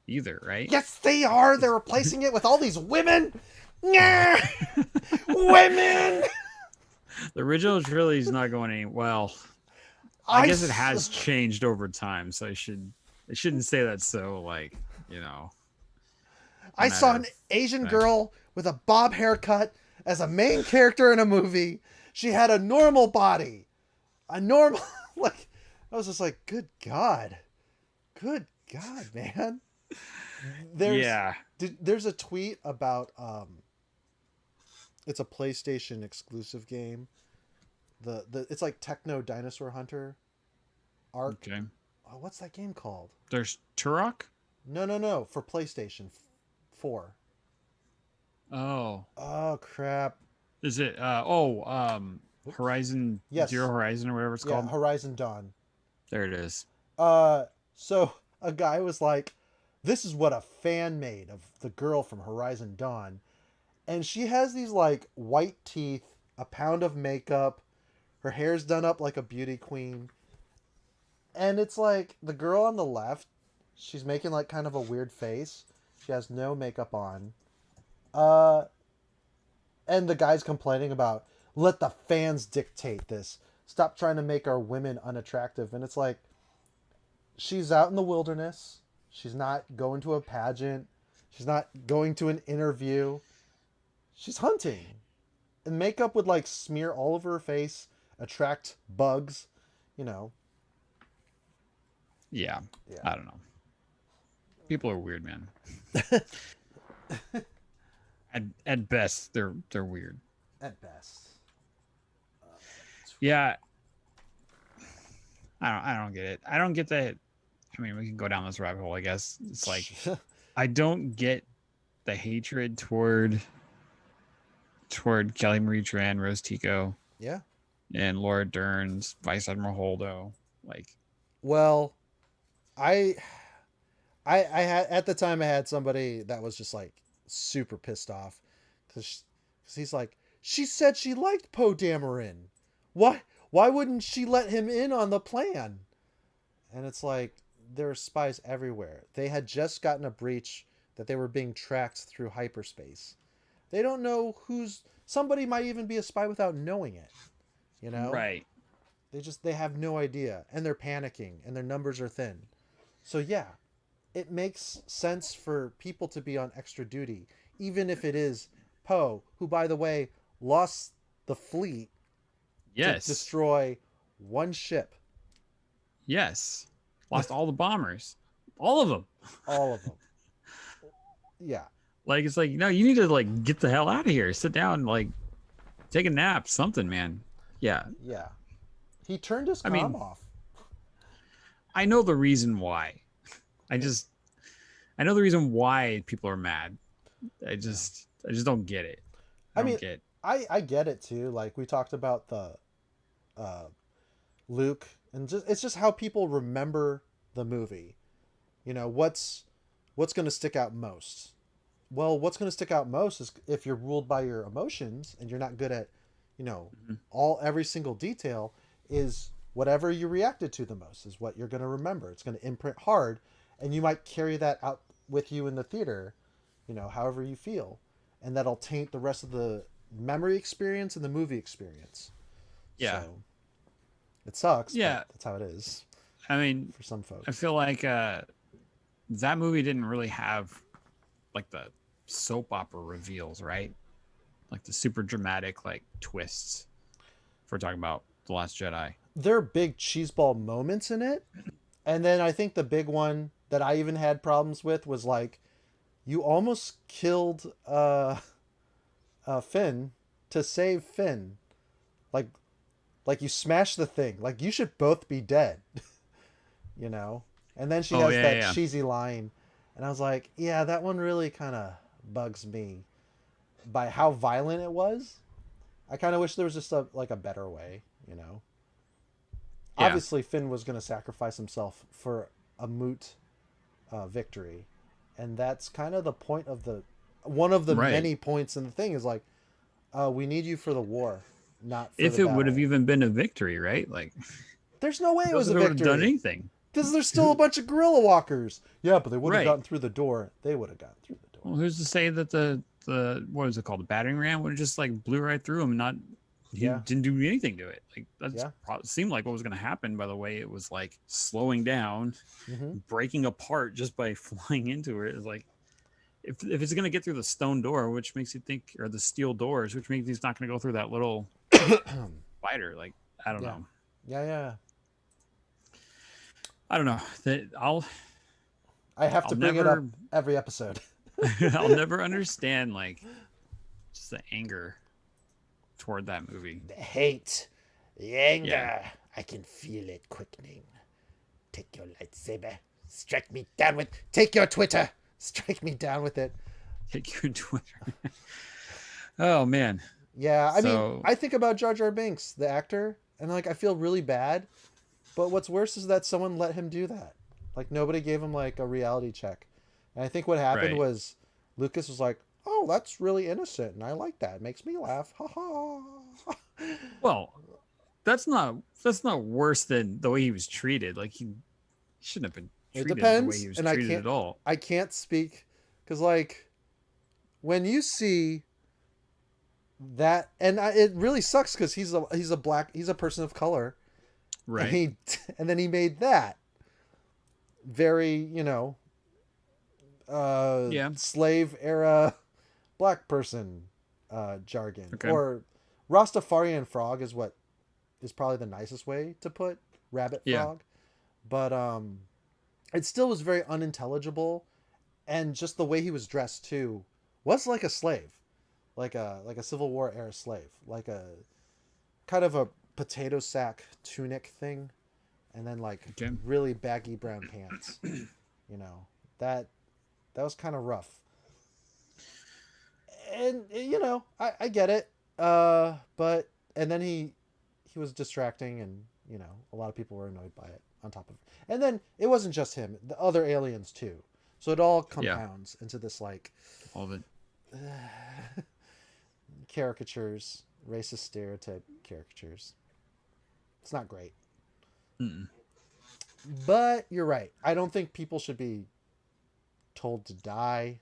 either, right? Yes, they are. They're replacing it with all these women. Women. The original trilogy is not going any well. I guess it has changed over time, so I shouldn't say that so, like, you know. I saw an Asian girl with a bob haircut as a main character in a movie. She had a normal body. I was just like, good God. Good God, man. There's Yeah. there's a tweet about it's a PlayStation exclusive game. The it's like Techno Dinosaur Hunter Arc. Okay. Oh, what's that game called? There's Turok. No, for PlayStation 4. Oh, Oh crap. is it? Oops. Horizon Zero Yes. Horizon or whatever it's Yeah, called. Horizon Dawn. There it is. So a guy was like, "This is what a fan made of the girl from Horizon Dawn," and she has these like white teeth, a pound of makeup, her hair's done up like a beauty queen, and it's like the girl on the left, she's making like kind of a weird face. She has no makeup on. Uh, and the guy's complaining about let the fans dictate this. Stop trying to make our women unattractive, and it's like she's out in the wilderness. She's not going to a pageant. She's not going to an interview. She's hunting. And makeup would like smear all over her face, attract bugs, you know. Yeah. Yeah. I don't know. People are weird, man. At best, they're weird. At best. Yeah. I don't get it. I don't get that. I mean, we can go down this rabbit hole, I guess. It's like I don't get the hatred toward Kelly Marie Tran, Rose Tico, yeah. and Laura Dern's, Vice Admiral Holdo. Like, Well, I I had at the time I had somebody that was just like super pissed off because he's like she said she liked Poe Dameron. Why wouldn't she let him in on the plan? And it's like there are spies everywhere. They had just gotten a breach that they were being tracked through hyperspace. They don't know who's somebody might even be a spy without knowing it. You know? right. They have no idea and they're panicking and their numbers are thin. So yeah, it makes sense for people to be on extra duty, even if it is Poe, who by the way lost the fleet to Yes. destroy one ship. Yes. Lost all the bombers. All of them. All of them. Yeah. Like, it's like, no, you need to, like, get the hell out of here. Sit down, like, take a nap, something, man. Yeah. Yeah. He turned his I mean, comm off. I know the reason why. I know the reason why people are mad. I just don't get it. I mean, I get it too. Like we talked about the Luke and it's just how people remember the movie. You know, what's going to stick out most? Well, what's going to stick out most is if you're ruled by your emotions and you're not good at, you know, every single detail is whatever you reacted to the most is what you're going to remember. It's going to imprint hard and you might carry that out with you in the theater, you know, however you feel. And that'll taint the rest of the memory experience and the movie experience. Yeah. So it sucks. Yeah. But that's how it is. I mean, for some folks. I feel like that movie didn't really have like the soap opera reveals, right? Like the super dramatic like twists. If we're talking about The Last Jedi. There are big cheeseball moments in it. And then I think the big one that I even had problems with was like you almost killed Finn to save Finn. Like you smashed the thing. Like you should both be dead. You know? And then she has that cheesy line. And I was like, yeah, that one really kind of bugs me by how violent it was. I kind of wish there was just a better way, you know? Yeah. Obviously, Finn was going to sacrifice himself for a moot victory. And that's kind of the point of one of the many points in the thing is like, we need you for the war, not for if the it battle. Would have even been a victory, right? Like, there's no way it was a victory. Would have done anything. Because there's still a bunch of guerrilla walkers. Yeah, but they would have gotten through the door. They would have gotten through the door. Well, who's to say that the what is it called? The battering ram would have just like blew right through him and not didn't do anything to it. Like that seemed like what was going to happen by the way it was like slowing down, breaking apart just by flying into it. It's like if it's going to get through the stone door, which makes you think, or the steel doors, which makes it's not going to go through that little spider. Like I don't know. Yeah. I don't know that I have I'll to bring it up never every episode. I'll never understand like just the anger toward that movie. The hate, the Yeah, anger, I can feel it quickening. Take your lightsaber, strike me down with. Take your Twitter, strike me down with it. take your Twitter. Oh man. Yeah, I mean, So I think about Jar Jar Binks, the actor, and like I feel really bad. But what's worse is that someone let him do that. Like nobody gave him like a reality check. And I think what happened right. was Lucas was like, "Oh, that's really innocent, and I like that. It makes me laugh." Ha ha. Well, that's not worse than the way he was treated. Like he shouldn't have been It treated the way depends, he was and treated at all. I can't speak because like when you see that, and it really sucks because he's a person of color, and Right. he and then he made that very Yeah. slave era black person jargon, Okay. or Rastafarian frog is what is probably the nicest way to put rabbit Yeah. frog, but it still was very unintelligible, and just the way he was dressed too was like a slave, like a Civil War era slave, like a kind of a potato sack tunic thing, and then like Okay. really baggy brown pants. You know that that was kind of rough, and I get it. But and then he was distracting, and a lot of people were annoyed by it. On top of, and then it wasn't just him; the other aliens too. So it all Yeah. compounds into this like All of it. caricatures, racist stereotype caricatures. It's not great. Mm-mm. But you're right. I don't think people should be told to die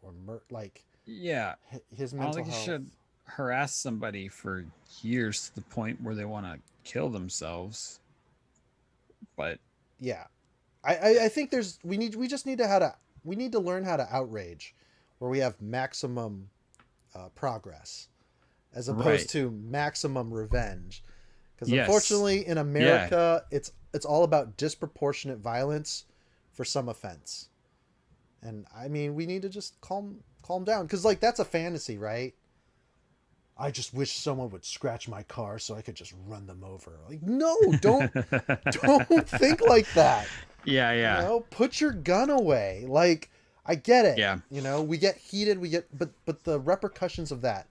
or like Yeah. his I don't mental think you health. should harass somebody for years to the point where they want to kill themselves. But Yeah, I think we just need to we need to learn how to outrage, where we have maximum progress, as opposed right. to maximum revenge. Because Yes. unfortunately, in Yeah. America, it's all about disproportionate violence for some offense. And I mean, we need to just calm down, because like that's a fantasy, right? I just wish someone would scratch my car so I could just run them over. Like, no, don't think like that. Yeah, yeah. Put your gun away. Like, I get it. Yeah. We get heated, but the repercussions of that.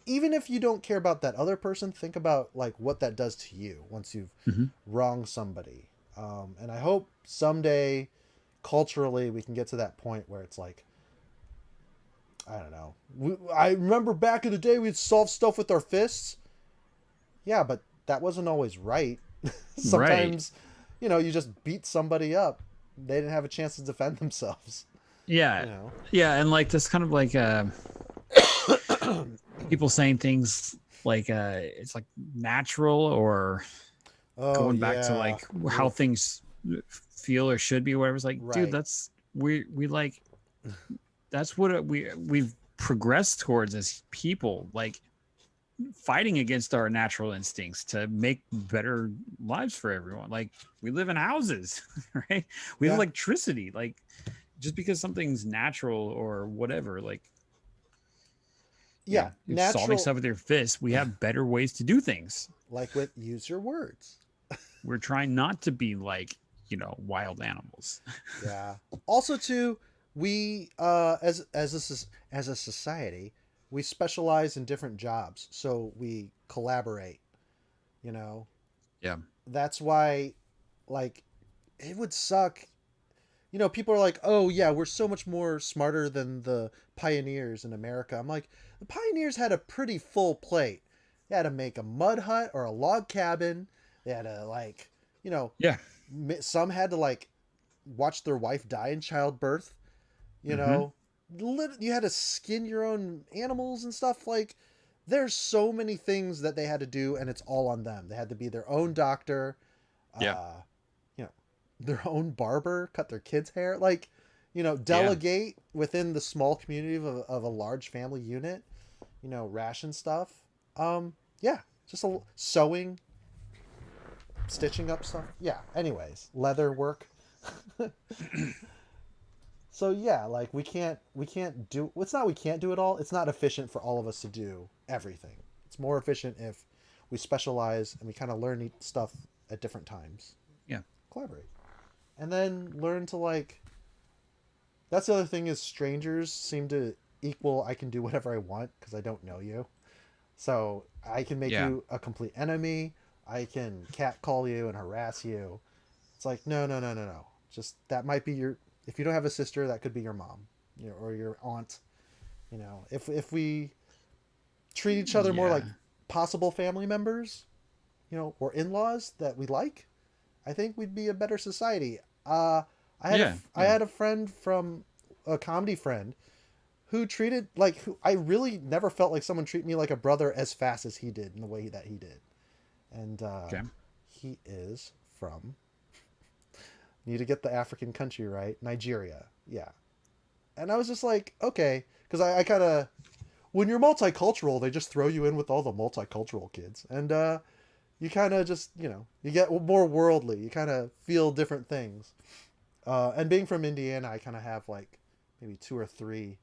Even if you don't care about that other person, think about like what that does to you once you've Hmm. wronged somebody. And I hope someday, culturally, we can get to that point where it's like, I don't know. I remember back in the day we'd solve stuff with our fists. Yeah, but that wasn't always right. Right. Sometimes, you just beat somebody up. They didn't have a chance to defend themselves. Yeah. You know. Yeah, and like this kind of like people saying things like it's like natural or Oh going back to yeah. like how Oof. things feel or should be or whatever. It's like, dude, Right. that's we like that's what we've progressed towards as people, like fighting against our natural instincts to make better lives for everyone. Like we live in houses, right? We have Yeah. electricity. Like just because something's natural or whatever, like Yeah. you're solving Natural. stuff with your fists, we have better ways to do things. Like with use your words. We're trying not to be like, wild animals. Yeah. Also, too, we as a society, we specialize in different jobs, so we collaborate. You know, Yeah. that's why, like, it would suck. People are like, "Oh yeah, we're so much more smarter than the pioneers in America." I'm like, the pioneers had a pretty full plate. They had to make a mud hut or a log cabin. They had to like, you know, Yeah. some had to like watch their wife die in childbirth. You Mm-hmm. know, you had to skin your own animals and stuff. Like, there's so many things that they had to do, and it's all on them. They had to be their own doctor. Yeah. You know, their own barber, cut their kids' hair. Like, Yeah. delegate within the small community of a large family unit. Ration stuff. Yeah, just a sewing. stitching up stuff. Yeah. Anyways, leather work. So yeah, like we can't do. It's not we can't do it all. It's not efficient for all of us to do everything. It's more efficient if we specialize and we kind of learn stuff at different times. Yeah. Collaborate, and then learn to like. That's the other thing is strangers seem to equal I can do whatever I want because I don't know you. So I can make Yeah. you a complete enemy. I can catcall you and harass you. It's like no, no, no, no, no. Just that might be your. If you don't have a sister, that could be your mom, or your aunt. If we treat each other more like Yeah. possible family members, or in-laws that we like, I think we'd be a better society. Yeah. I Yeah. had a friend from a comedy friend who treated like who I really never felt like someone treated me like a brother as fast as he did in the way that he did, and Okay. he is from. Need to get the African country right, Nigeria. Yeah, and I was just like, okay, because I kind of when you're multicultural, they just throw you in with all the multicultural kids, and you kind of just you get more worldly. You kind of feel different things. And being from Indiana, I kind of have like maybe two or three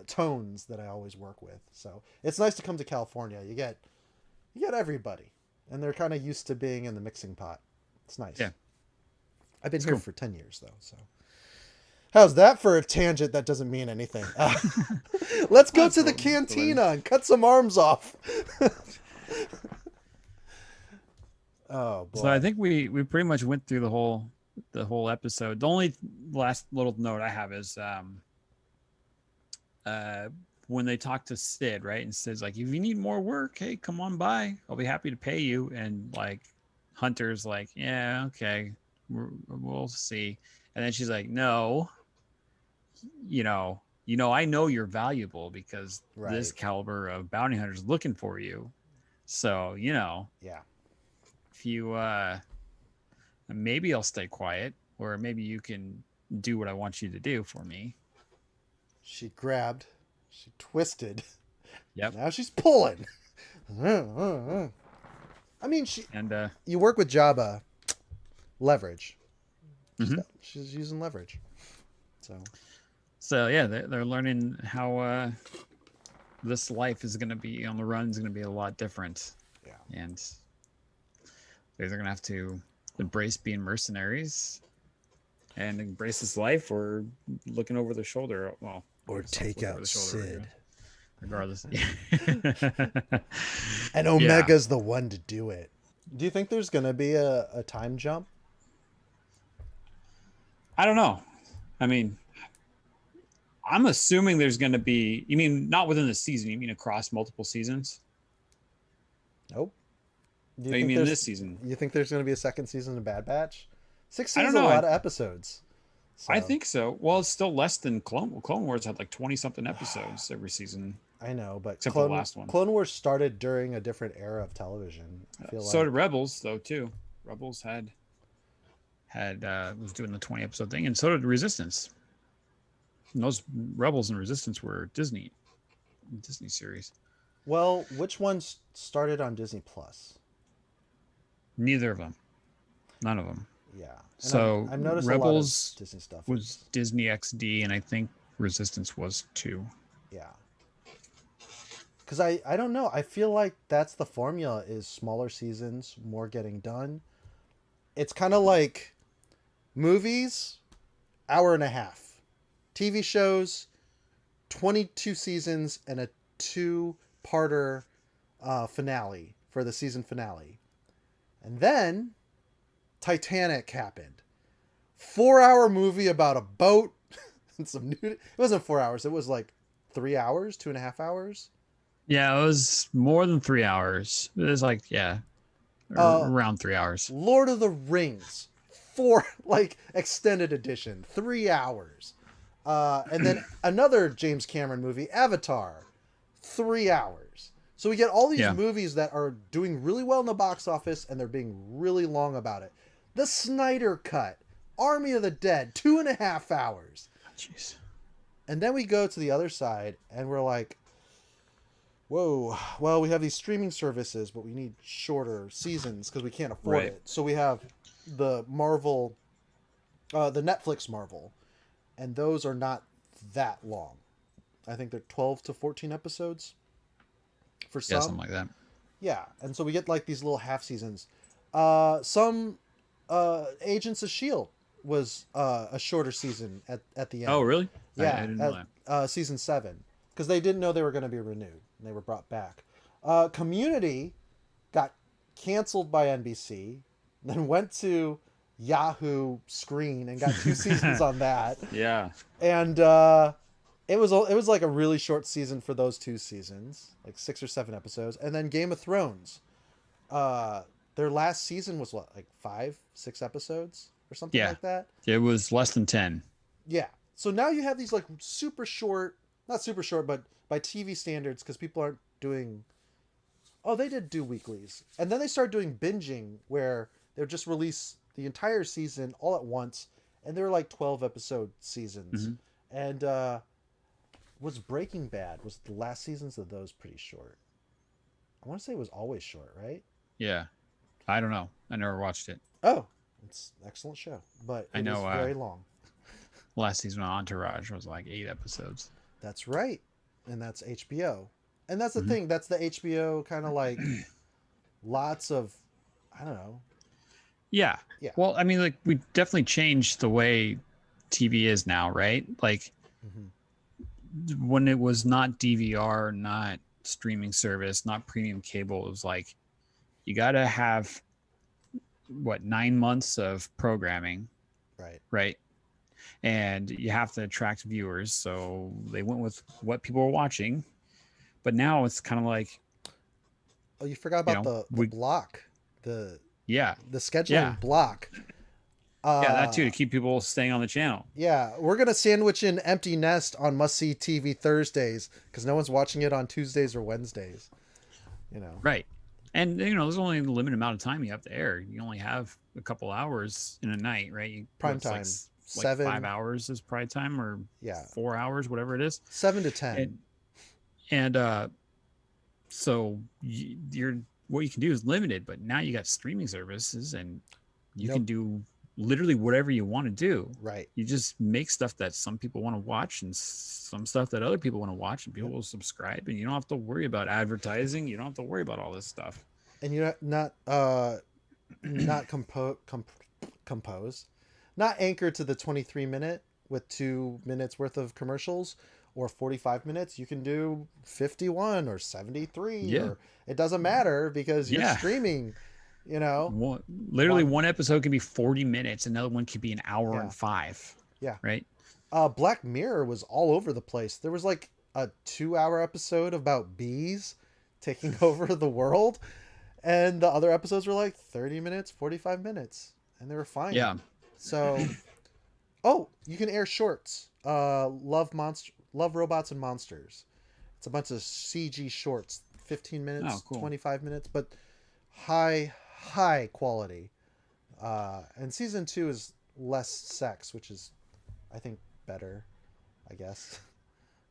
tones that I always work with. So it's nice to come to California. You get everybody, and they're kind of used to being in the mixing pot. It's nice. Yeah. I've been It's here cool. for 10 years though. So how's that for a tangent that doesn't mean anything? Let's go That's to the what- cantina and cut some arms off. Oh boy. So I think we pretty much went through the whole episode. The only last little note I have is when they talk to Sid, right? And Sid's like, if you need more work, hey, come on by. I'll be happy to pay you. And like Hunter's like, yeah, okay, we'll see. And then she's like, no, I know you're valuable because this Right. caliber of bounty hunter is looking for you. So, Yeah. if you maybe I'll stay quiet, or maybe you can do what I want you to do for me. She grabbed. She twisted. Yep. Now she's pulling. I mean, And you work with Jabba. Leverage. Mhm. She's using leverage. so yeah, they're learning how this life is going to be on the run is going to be a lot different. Yeah. And they're going to have to embrace being mercenaries and embrace this life, or looking over their shoulder. Well, Or it's take look over out the shoulder, Sid. regardless. And Omega's the one to do it. Do you think there's going to be a time jump? I don't know. I mean, I'm assuming there's going to be. You mean not within the season? You mean across multiple seasons? Nope. Do Oh, you mean there's- this season? You think there's going to be a second season of Bad Batch? 6 I don't seasons, a know. lot of episodes. So, I think so. Well, it's still less than Clone Wars had like 20 something episodes every season. I know, but Except for the last one. Clone Wars started during a different era of television. I feel So like. did Rebels though too. Rebels had was doing the 20 episode thing, and so did Resistance. And those Rebels and Resistance were Disney series. Well, which ones started on Disney Plus? Neither of them. None of them. Yeah. And So I've noticed Rebels a lot of Disney stuff was Disney XD, and I think Resistance was too. yeah. Because I don't know. I feel like that's the formula: is smaller seasons, more getting done. It's kind of like movies, hour and a half. TV shows, 22 seasons and a 2-parter finale for the season finale. And then Titanic happened. 4-hour movie about a boat and some nudity. It wasn't 4 hours. It was like 3 hours, 2.5 hours. Yeah, it was more than 3 hours. It was like, yeah, around 3 hours. Lord of the Rings, extended edition, 3 hours. And then another James Cameron movie, Avatar, 3 hours. So we get all these movies that are doing really well in the box office, and they're being really long about it. The Snyder Cut, Army of the Dead, 2.5 hours. Jeez. And then we go to the other side, and we're like, Whoa. Well, we have these streaming services, but we need shorter seasons because we can't afford Right. it. So we have the Marvel, the Netflix Marvel, and those are not that long. I think they're 12 to 14 episodes for Yeah, some. something like that. Yeah, and so we get like these little half seasons. Some Agents of Shield was a shorter season at the Oh, end. really? I Yeah, didn't know at that. season 7 because they didn't know they were going to be renewed and they were brought back. Community got canceled by NBC, then went to Yahoo Screen and got 2 seasons on that, Yeah. and it was like a really short season for those 2 seasons, like 6 or 7 episodes, and then Game of Thrones. Uh, their last season was what, like 5, 6 episodes or something Yeah. like that. It was less than 10. Yeah. So now you have these like super short, not super short, but by TV standards, because people aren't doing. Oh, they did do weeklies, and then they started doing binging, where they would just release the entire season all at once, and they were like 12 episode seasons. Hmm. And was Breaking Bad, was the last seasons of those pretty short? I want to say it was always short, right? Yeah. I don't know. I never watched it. Oh, it's an excellent show, but I it is know very long. last season of Entourage was like 8 episodes. That's right, and that's HBO, and that's the Mhm. thing. That's the HBO kind of like lots of, I don't know. Yeah. Yeah. Well, I mean, like we definitely changed the way TV is now, right? Like when it was not DVR, not streaming service, not premium cable, it was like you got to have what 9 months of programming, Right. right? And you have to attract viewers. So they went with what people were watching. But now it's kind of like, Oh, you forgot you about know, the block, the yeah, scheduling yeah, block. yeah, that too, to keep people staying on the channel. Yeah, we're gonna sandwich in Empty Nest on Must See TV Thursdays because no one's watching it on Tuesdays or Wednesdays. You know. Right. And, you know, there's only a limited amount of time you have to air. You only have a couple hours in a night, right? Prime what's time, like 7. 5 hours is prime time, or Yeah, 4 hours, whatever it is. 7 to 10. And so you're what you can do is limited, but now you got streaming services and you Nope. can do literally whatever you want to do. Right. You just make stuff that some people want to watch and some stuff that other people want to watch, and people will subscribe, and you don't have to worry about advertising. You don't have to worry about all this stuff. And you're not compose, not anchored to the 23-minute with 2 minutes worth of commercials or 45 minutes. You can do 51 or 73. Yeah. Or it doesn't matter because you're Yeah. streaming, you know. Literally one episode could be 40 minutes, another one could be an hour Yeah. and 5. Yeah. Right. Black Mirror was all over the place. There was like a 2-hour episode about bees taking over the world, and the other episodes were like 30 minutes, 45 minutes, and they were fine. Yeah. So, oh, you can air shorts. Love Robots and Monsters. It's a bunch of CG shorts, 15 minutes, Oh, cool. 25 minutes, but high quality. And season 2 is less sex, which is, I think, better, I guess.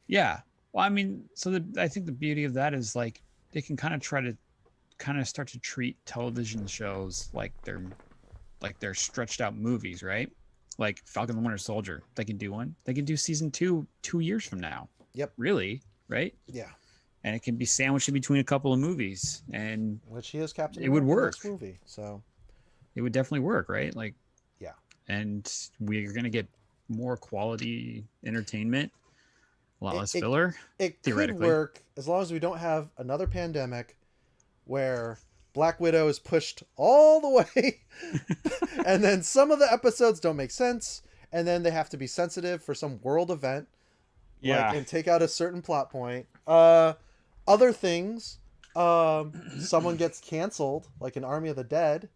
Yeah. Well, I mean, so I think the beauty of that is like they can kind of start to treat television shows like they're stretched out movies, right? Like Falcon and the Winter Soldier, they can do one. They can do season 2 2 years from now. Yep. Really, right? Yeah. And it can be sandwiched in between a couple of movies, and Which he is Captain It would America in work. this movie, so it would definitely work, right? Like, yeah. And we're gonna get more quality entertainment, a lot less It filler. could Theoretically. work as long as we don't have another pandemic where Black Widow is pushed all the way and then some of the episodes don't make sense, and then they have to be sensitive for some world event, Yeah. and take out a certain plot point. Other things, someone gets canceled, like in Army of the Dead.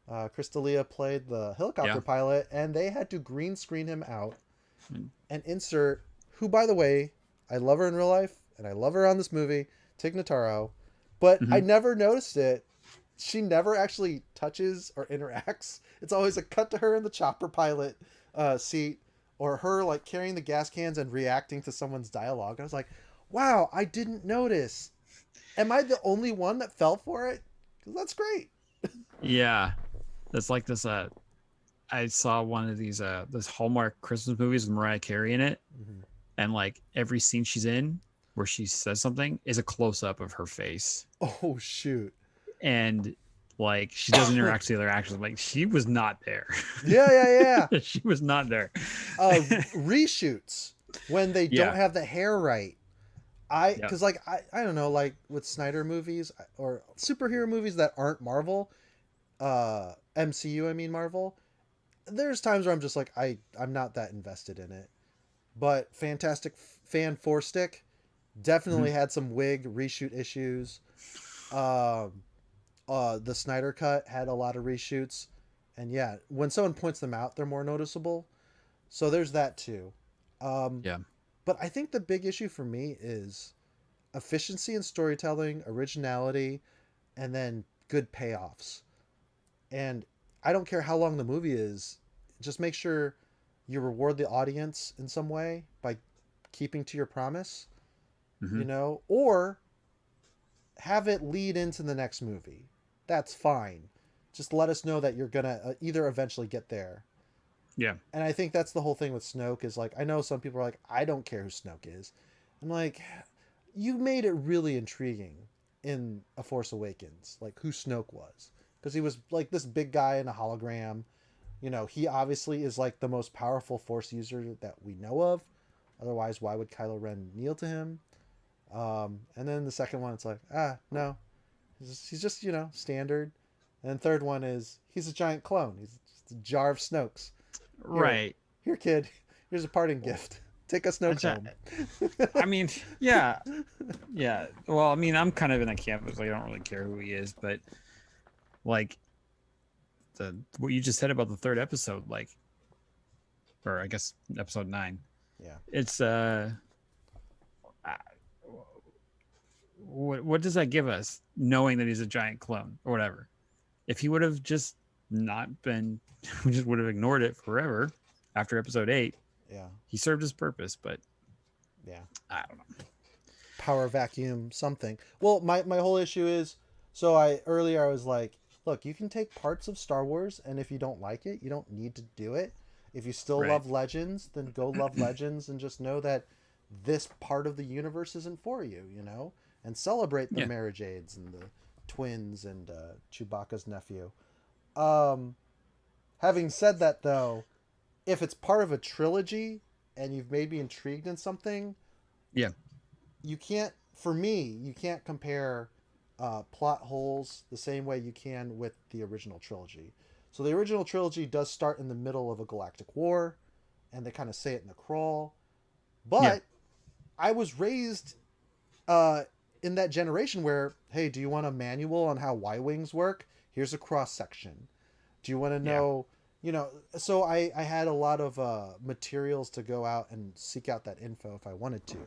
Crystalia played the helicopter Yeah. pilot, and they had to green screen him out Mm. and insert, who, by the way, I love her in real life, and I love her on this movie, Tig Notaro, but I never noticed it. She never actually touches or interacts. It's always a cut to her in the chopper pilot seat, or her like carrying the gas cans and reacting to someone's dialogue. And I was like, wow, I didn't notice. Am I the only one that fell for it? 'Cause that's great. Yeah, that's like this. I saw one of these this Hallmark Christmas movies with Mariah Carey in it, Mm-hmm. and like every scene she's in where she says something is a close up of her face, Oh shoot. and like she doesn't interact with the other actors. Like she was not there. Yeah, yeah, She was not there. yeah. Reshoots when they don't Yeah. have the hair right. Yep. Cause like I don't know, like with Snyder movies or superhero movies that aren't Marvel, MCU, I mean Marvel. There's times where I'm just like I'm not that invested in it. But Fantastic Fan Four Stick definitely Mhm. had some wig reshoot issues. Um, the Snyder Cut had a lot of reshoots, and yeah, when someone points them out, they're more noticeable. So there's that too. Um, Yeah. but I think the big issue for me is efficiency in storytelling, originality, and then good payoffs. And I don't care how long the movie is, just make sure you reward the audience in some way by keeping to your promise, Hmm. or have it lead into the next movie. That's fine. Just let us know that you're going to either eventually get there. Yeah. And I think that's the whole thing with Snoke is like, I know some people are like, I don't care who Snoke is. I'm like, you made it really intriguing in A Force Awakens, like who Snoke was. Because he was like this big guy in a hologram. He obviously is like the most powerful Force user that we know of. Otherwise, why would Kylo Ren kneel to him? And then the second one, it's like, no. He's just, standard. And then third one is, he's a giant clone. He's just a jar of Snokes. Here, Right. here, kid. Here's a parting gift. Take a Snoke home. I mean, yeah, yeah. Well, I mean, I'm kind of in a camp of like I don't really care who he is, but like what you just said about the third episode, like, or I guess episode 9. Yeah. It's what does that give us, knowing that he's a giant clone or whatever? If he would have just not been, we just would have ignored it forever after episode 8. Yeah. He served his purpose, but Yeah. I don't know. Power vacuum something. Well, my whole issue is, so earlier I was like, look, you can take parts of Star Wars, and if you don't like it, you don't need to do it. If you still Right. love Legends, then go love Legends and just know that this part of the universe isn't for you, and celebrate the Yeah. Mara Jades and the twins and Chewbacca's nephew. Um, Having said that, though, if it's part of a trilogy and you've made me intrigued in something, Yeah. you can't, for me, you can't compare plot holes the same way you can with the original trilogy. So the original trilogy does start in the middle of a galactic war, and they kind of say it in the crawl. But Yeah. I was raised uh, in that generation where, hey, do you want a manual on how Y-wings work? Here's a cross section. Do you want to Yeah. know, so I had a lot of materials to go out and seek out that info if I wanted to.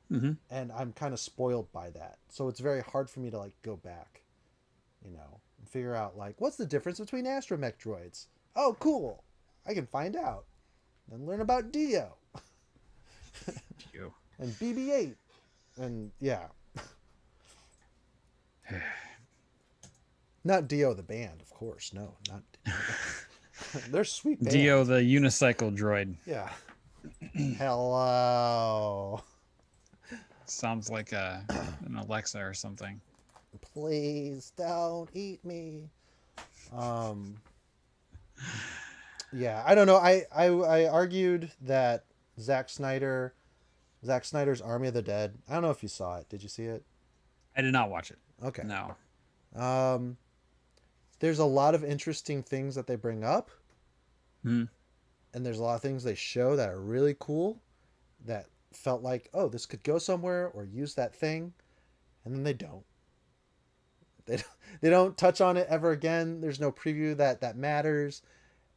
Mm-hmm. And I'm kind of spoiled by that. So it's very hard for me to like go back, and figure out like, what's the difference between astromech droids? Oh, cool. I can find out. Then learn about Dio You. and BB-8. And yeah. Not Dio the band, of course. No, not they're sweet band. Dio the unicycle droid. Yeah. Hello. Sounds like an Alexa or something. Please don't eat me. Yeah, I don't know. I argued that Zack Snyder's Army of the Dead. I don't know if you saw it. Did you see it? I did not watch it. Okay. No. There's a lot of interesting things that they bring up, Hmm. and there's a lot of things they show that are really cool that felt like, oh, this could go somewhere or use that thing, and then they don't. They don't touch on it ever again. There's no preview that matters.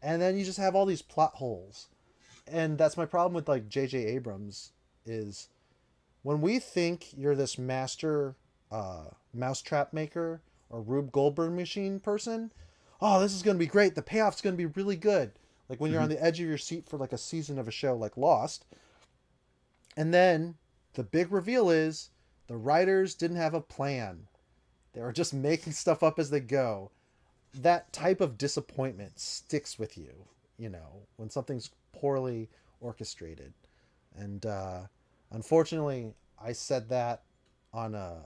And then you just have all these plot holes. And that's my problem with like J.J. Abrams is when we think you're this master mousetrap maker or Rube Goldberg machine person, oh, this is going to be great. The payoff's going to be really good. Like when you're on the edge of your seat for like a season of a show like Lost. And then the big reveal is The writers didn't have a plan. They were just making stuff up as they go. That type of disappointment sticks with you, when something's poorly orchestrated. And unfortunately, I said that on a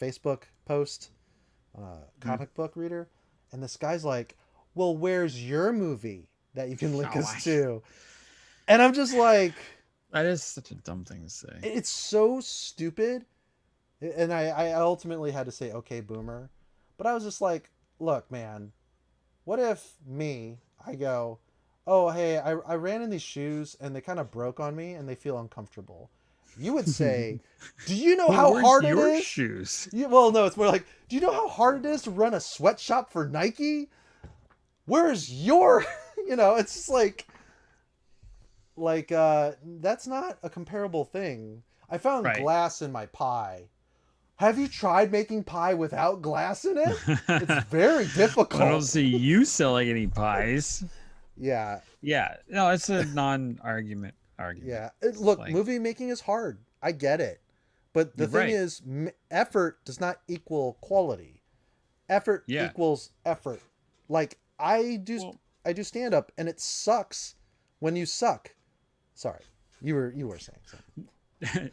Facebook post, on a comic book reader, and this guy's like, "Well, where's your movie that you can link us to?" And I'm just like, that is such a dumb thing to say. it's so stupid. And I ultimately had to say, "Okay, boomer," but I was just like, "Look, man, what if I go, oh, hey, I ran in these shoes and they kind of broke on me and they feel uncomfortable." You would say, "Do you know how hard it is?" Shoes? Well, no, it's more like, "Do you know how hard it is to run a sweatshop for Nike? Where's your," it's just like, that's not a comparable thing. I found glass in my pie. Have you tried making pie without glass in it? It's very difficult. I don't see you selling any pies. Yeah. Yeah. No, it's a non-argument argument. Yeah. Look, movie making is hard. I get it. But the thing is, effort does not equal quality. Effort equals effort. Like, I do stand up and it sucks when you suck. Sorry. You were saying something.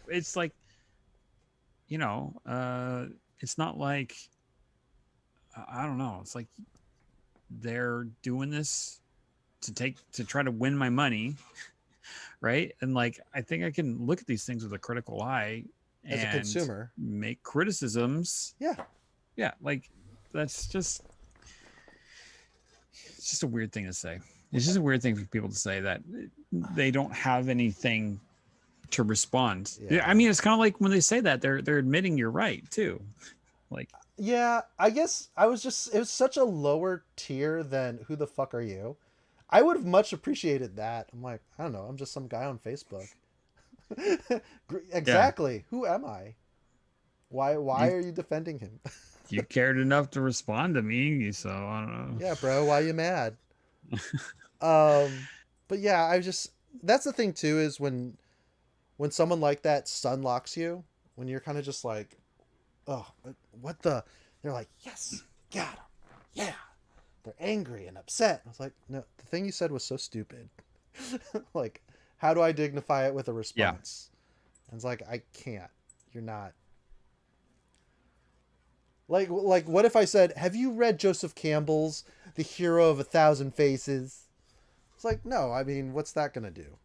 It's like, it's not like, I don't know. It's like they're doing this to try to win my money. Right. And like, I think I can look at these things with a critical eye as a consumer, make criticisms. Yeah. Yeah. Like, it's just a weird thing to say. It's just a weird thing for people to say that they don't have anything to respond. Yeah. I mean, it's kind of like when they say that they're admitting you're right too. Like, yeah, I guess it was such a lower tier than "who the fuck are you?" I would have much appreciated that. I'm like, I don't know, I'm just some guy on Facebook. Exactly. Yeah. Who am I? Why are you defending him? You cared enough to respond to me, so I don't know. Yeah, bro, why you mad? But yeah, that's the thing too, is when someone like that sunlocks you, when you're kind of just like, oh, what the? They're like, yes, got him. Yeah. They're angry and upset. I was like, no, the thing you said was so stupid. Like, how do I dignify it with a response? Yeah. And it's like, I can't. You're not. Like, what if I said, have you read Joseph Campbell's The Hero of a Thousand Faces? It's like, no, I mean, what's that going to do?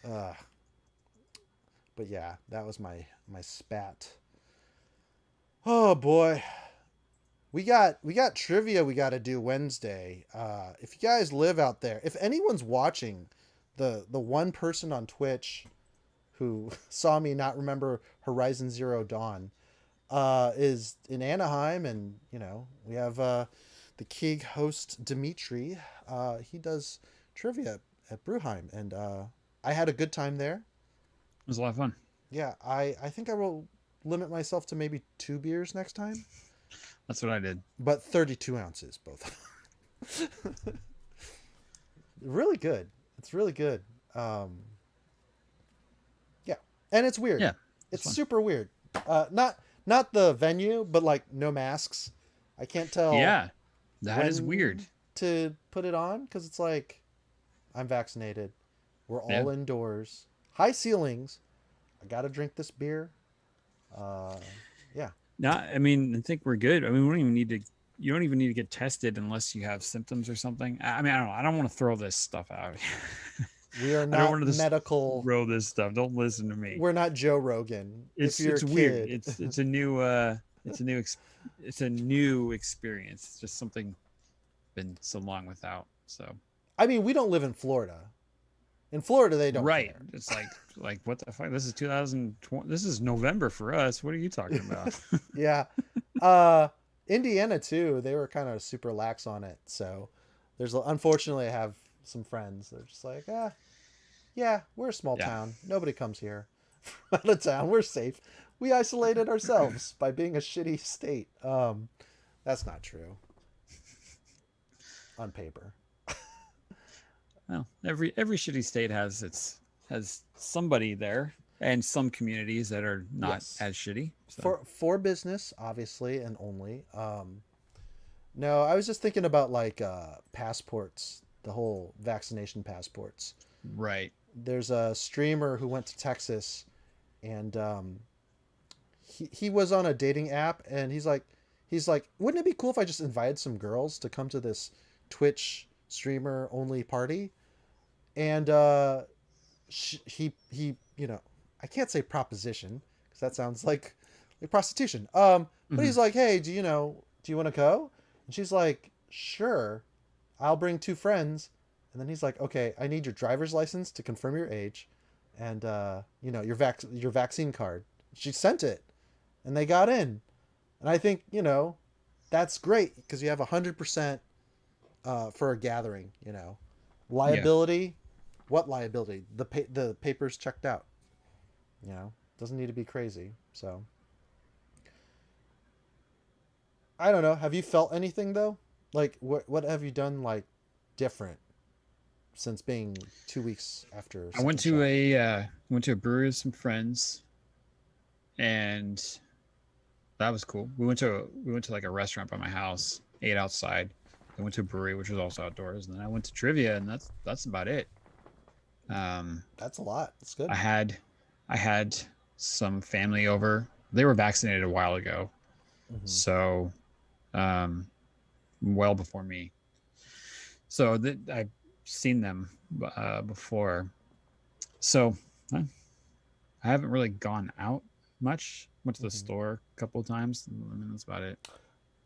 But yeah, that was my spat. Oh boy. We got trivia we got to do Wednesday. If you guys live out there, if anyone's watching, the one person on Twitch who saw me not remember Horizon Zero Dawn is in Anaheim, and we have the Kig host Dimitri. He does trivia at Bruheim, and I had a good time there. It was a lot of fun. Yeah, I think I will limit myself to maybe 2 beers next time. That's what I did. But 32 ounces, both. Really good. It's really good. Yeah. And it's weird. Yeah. It's super weird. Not the venue, but like no masks. I can't tell. Yeah. That is weird. To put it on, because it's like, I'm vaccinated. We're all indoors. High ceilings. I got to drink this beer. Yeah. No, I mean, I think we're good. I mean, you don't even need to get tested unless you have symptoms or something. I mean, I don't know. I don't want to throw this stuff out. We are not medical. Throw this stuff. Don't listen to me. We're not Joe Rogan. It's weird. It's a new experience. It's just something been so long without. So. I mean, we don't live in Florida. In Florida, they don't. Right. care. It's like what the fuck? This is 2020. This is November for us. What are you talking about? Yeah. Indiana too. They were kind of super lax on it. So unfortunately, I have some friends. They're just like, yeah, we're a small town. Nobody comes here from out of town. We're safe. We isolated ourselves by being a shitty state. That's not true. On paper. Well, every shitty state has somebody there. and some communities that are not Yes. as shitty. So For business, obviously, and only. No, I was just thinking about like passports, the whole vaccination passports. right. There's a streamer who went to Texas, and he was on a dating app, and he's like, wouldn't it be cool if I just invited some girls to come to this Twitch streamer only party? And he I can't say proposition because that sounds like prostitution. But Hmm. he's like, hey, do you want to go? And she's like, sure, I'll bring two friends. And then he's like, okay, I need your driver's license to confirm your age, and your vaccine card. She sent it, and they got in. And I think that's great because you have 100% for a gathering. Yeah. Liability. What liability? The papers checked out. Doesn't need to be crazy. So I don't know. Have you felt anything though? Like what have you done like different since being 2 weeks after I went second to shot? a brewery with some friends, and that was cool. We went to like a restaurant by my house, ate outside. I went to a brewery, which was also outdoors, and then I went to trivia, and that's about it. Um, That's a lot. It's I good. had I had some family over. They were vaccinated a while ago, Hmm. so um, well before me. So I've seen them before. So I haven't really gone out much. Went to the Hmm. store a couple of times. I mean, that's about it.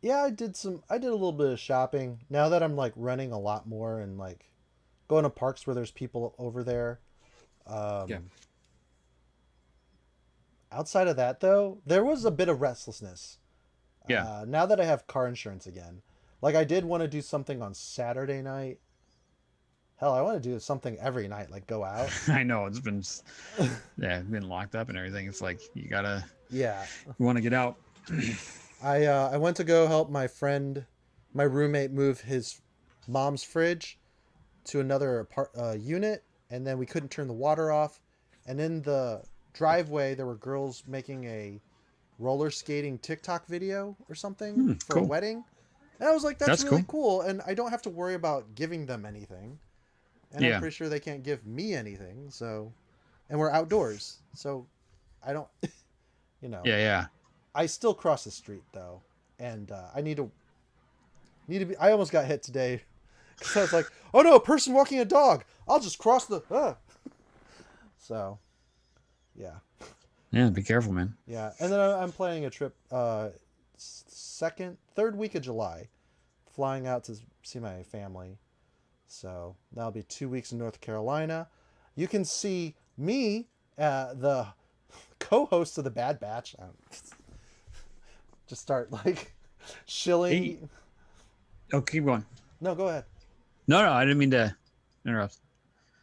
Yeah, I did a little bit of shopping. Now that I'm like running a lot more and like going to parks where there's people over there. Yeah. Um, Outside of that though, there was a bit of restlessness. Yeah. Now that I have car insurance again, like I did want to do something on Saturday night. Hell, I want to do something every night, like go out. I know it's been, yeah, been locked up and everything. It's like Yeah, you want to get out. I went to go help my roommate move his mom's fridge to another unit, and then we couldn't turn the water off. And in the driveway, there were girls making a roller skating TikTok video or something for a Cool. wedding. And I was like, that's That's really cool. cool, and I don't have to worry about giving them anything. And I'm Yeah. pretty sure they can't give me anything. So, and we're outdoors, so I don't, you know, Yeah. Yeah. I still cross the street though, and I need to be. I almost got hit today because I was like, oh no, a person walking a dog. I'll just cross the. So, yeah, Yeah. Be careful, man. yeah, and then I'm planning a trip. Third week of July, flying out to see my family. So that'll be 2 weeks in North Carolina. You can see me, the co-host of the Bad Batch. Just start like Hey. shilling. Oh, keep going. No, go ahead. No, no, I didn't mean to interrupt.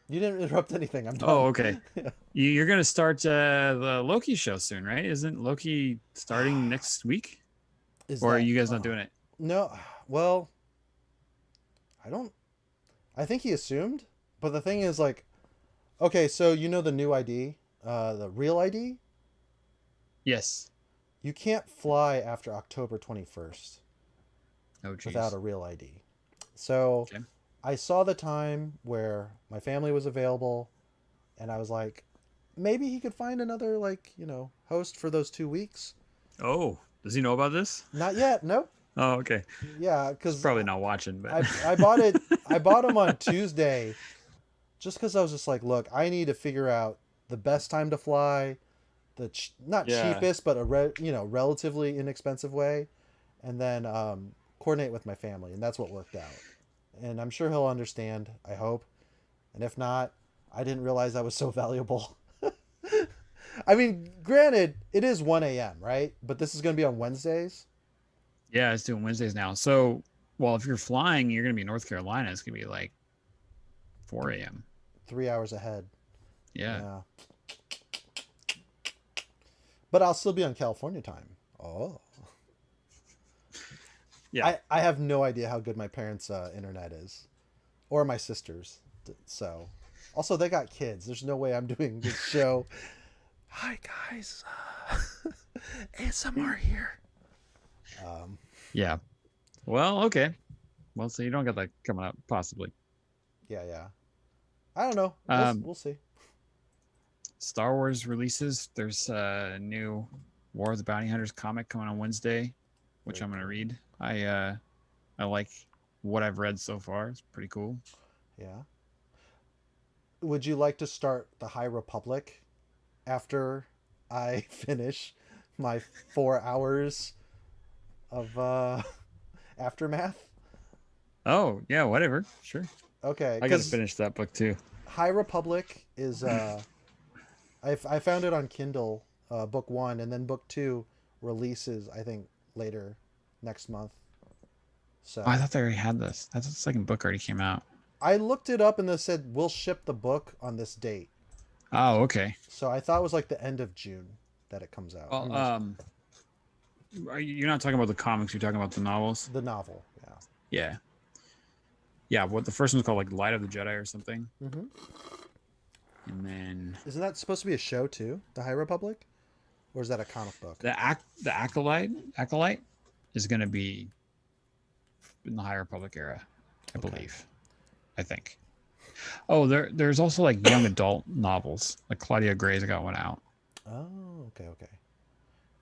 You didn't interrupt anything. I'm Oh, done. okay. Yeah. You're gonna start the Loki show soon, right? Isn't Loki starting next week? Is Or are that you guys not doing it? no? Well, I don't. I think he assumed, but the thing is, like, okay, so the new ID, the real ID. Yes. You can't fly after October 21st Oh, without geez. a real ID. So Okay. I saw the time where my family was available, and I was like, maybe he could find another host for those 2 weeks. Oh, does he know about this? Not yet. Nope. Oh, okay. Yeah, He's because probably not watching, but I bought it. I bought them on Tuesday, just because I was just like, look, I need to figure out the best time to fly, not yeah. cheapest, but relatively inexpensive way, and then coordinate with my family, and that's what worked out. And I'm sure he'll understand. I hope. And if not, I didn't realize that was so valuable. I mean, granted, it is 1 a.m., right? But this is going to be on Wednesdays. Yeah, it's doing Wednesdays now. So, well, if you're flying, you're gonna be in North Carolina. It's gonna be like 4 a.m. 3 hours ahead. Yeah. Yeah. But I'll still be on California time. Oh. Yeah. I have no idea how good my parents' internet is, or my sister's. So, also they got kids. There's no way I'm doing this show. Hi guys, ASMR here. Yeah. Well, okay. Well, so you don't got that coming up, possibly. Yeah. I don't know. Um, We'll see. Star Wars releases. There's a new War of the Bounty Hunters comic coming on Wednesday, which Very I'm gonna cool. read. I like what I've read so far. It's pretty cool. Yeah. Would you like to start the High Republic after I finish my 4 hours of aftermath? Oh yeah, whatever. Sure. Okay, I gotta because finish that book too. High Republic is I found it on Kindle, book one, and then book two releases I think later next month. Oh, I So thought they already had this. I thought the second book already came out. I looked it up and they said we'll ship the book on this date. Oh, okay. So I thought it was like the end of June that it comes out. Well, you're not talking about the comics. You're talking about the novels. The novel, yeah. Yeah. Yeah. What the first one's called, like Light of the Jedi or something. Mm-hmm. And then Isn't that supposed to be a show too, the High Republic, or is that a comic book? the acolyte is going to be in the High Republic era, I believe. I think. Oh, there's also like young adult novels. Like Claudia Gray's got one out. Oh, okay.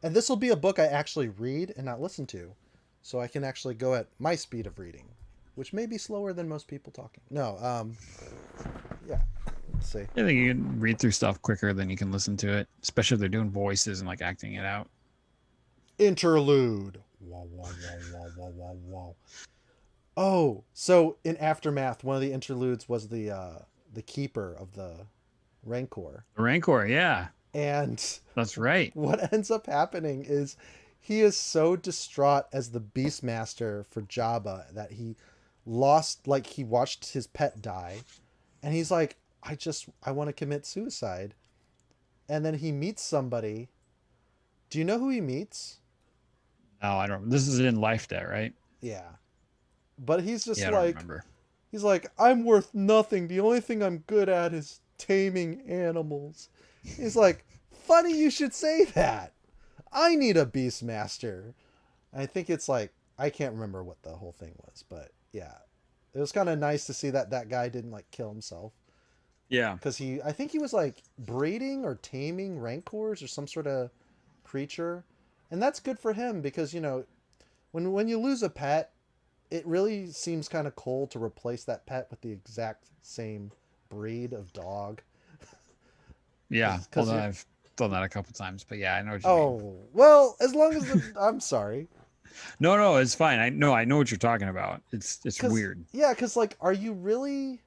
And this will be a book I actually read and not listen to, so I can actually go at my speed of reading, which may be slower than most people talking. No, yeah. Let's see. I think you can read through stuff quicker than you can listen to it, especially if they're doing voices and like acting it out. Interlude. Wow. Oh, so in Aftermath, one of the interludes was the keeper of the Rancor. The Rancor, yeah, And that's right. what ends up happening is he is so distraught as the Beastmaster for Jabba that he lost, like he watched his pet die, and he's like, I want to commit suicide. And then he meets somebody. Do you know who he meets? No, I don't. This is in Life Debt, right? Yeah. But he's just Yeah, I don't like, remember. he's like, I'm worth nothing. The only thing I'm good at is taming animals. He's like, funny you should say that. I need a Beastmaster. I think it's like, I can't remember what the whole thing was, but yeah. It was kind of nice to see that guy didn't like kill himself. Yeah. Because I think he was like breeding or taming rancors or some sort of creature. And that's good for him because, when you lose a pet, it really seems kind of cold to replace that pet with the exact same breed of dog. Yeah. 'Cause Although I've done that a couple times, but yeah, I know what you mean. Oh, well, as long as I'm sorry. No, it's fine. I know what you're talking about. It's weird. Yeah, because like, are you really?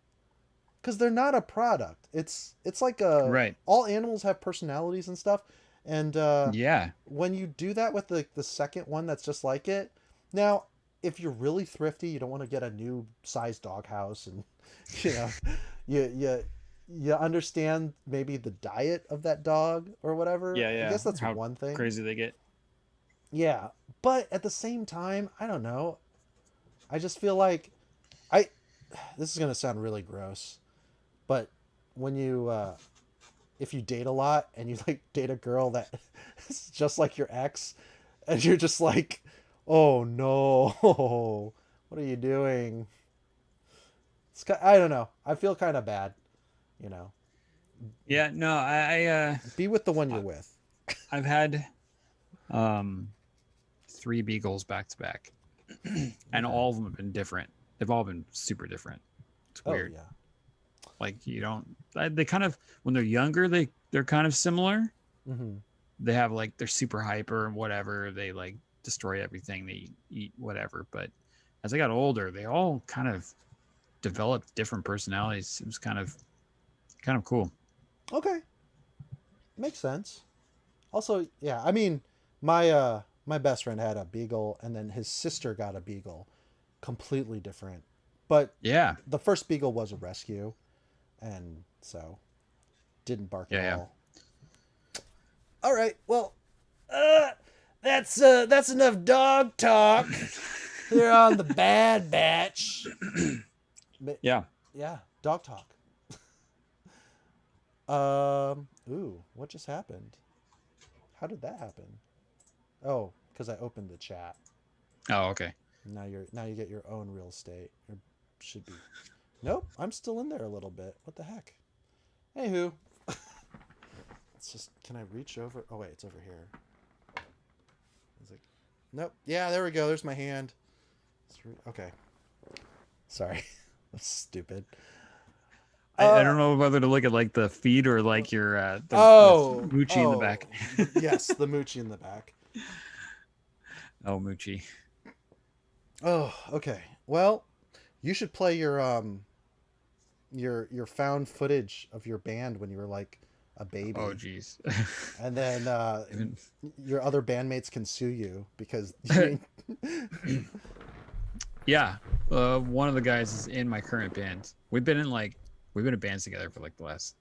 Because they're not a product. It's like a Right. all animals have personalities and stuff, and Yeah. when you do that with the second one that's just like it, now if you're really thrifty, you don't want to get a new size doghouse, and you know, you understand maybe the diet of that dog or whatever. Yeah. I guess that's How one thing. crazy they get. Yeah, but at the same time, I don't know. I just feel like I. This is gonna sound really gross, but when you if you date a lot and you like date a girl that is just like your ex, and you're just like, oh no, what are you doing? I don't know. I feel kind of bad, you know. Yeah. No, Be with the one you're with. I've had 3 beagles back to back, and all of them have been different. They've all been super different. It's weird. Oh yeah. Like you don't. They kind of when they're younger, they're kind of similar. Mm-hmm. They have like they're super hyper and whatever. They like destroy everything they eat, whatever. But as they got older, they all kind of developed different personalities. It was kind of cool. Okay, makes sense. Also, yeah, I mean, my best friend had a beagle, and then his sister got a beagle, completely different. But Yeah. the first beagle was a rescue, and so didn't bark at Yeah. all. All right, well, that's enough dog talk. They're on the Bad Batch. Yeah. Yeah, dog talk. Ooh, what just happened? How did that happen? Oh, because I opened the chat. Oh, okay. Now you get your own real estate. Or should be. Nope, I'm still in there a little bit. What the heck? Anywho, it's just. Can I reach over? Oh wait, it's over here. It's like, nope. Yeah, there we go. There's my hand. Okay. Sorry, that's stupid. I don't know whether to look at like the feed or like your the Oh, Moochie in the back. Yes, the Moochie in the back. Oh, Moochie. Oh, okay. Well, you should play your found footage of your band when you were like a baby. Oh, geez. And then Even- your other bandmates can sue you because Yeah, one of the guys is in my current band. We've been in bands together for like the last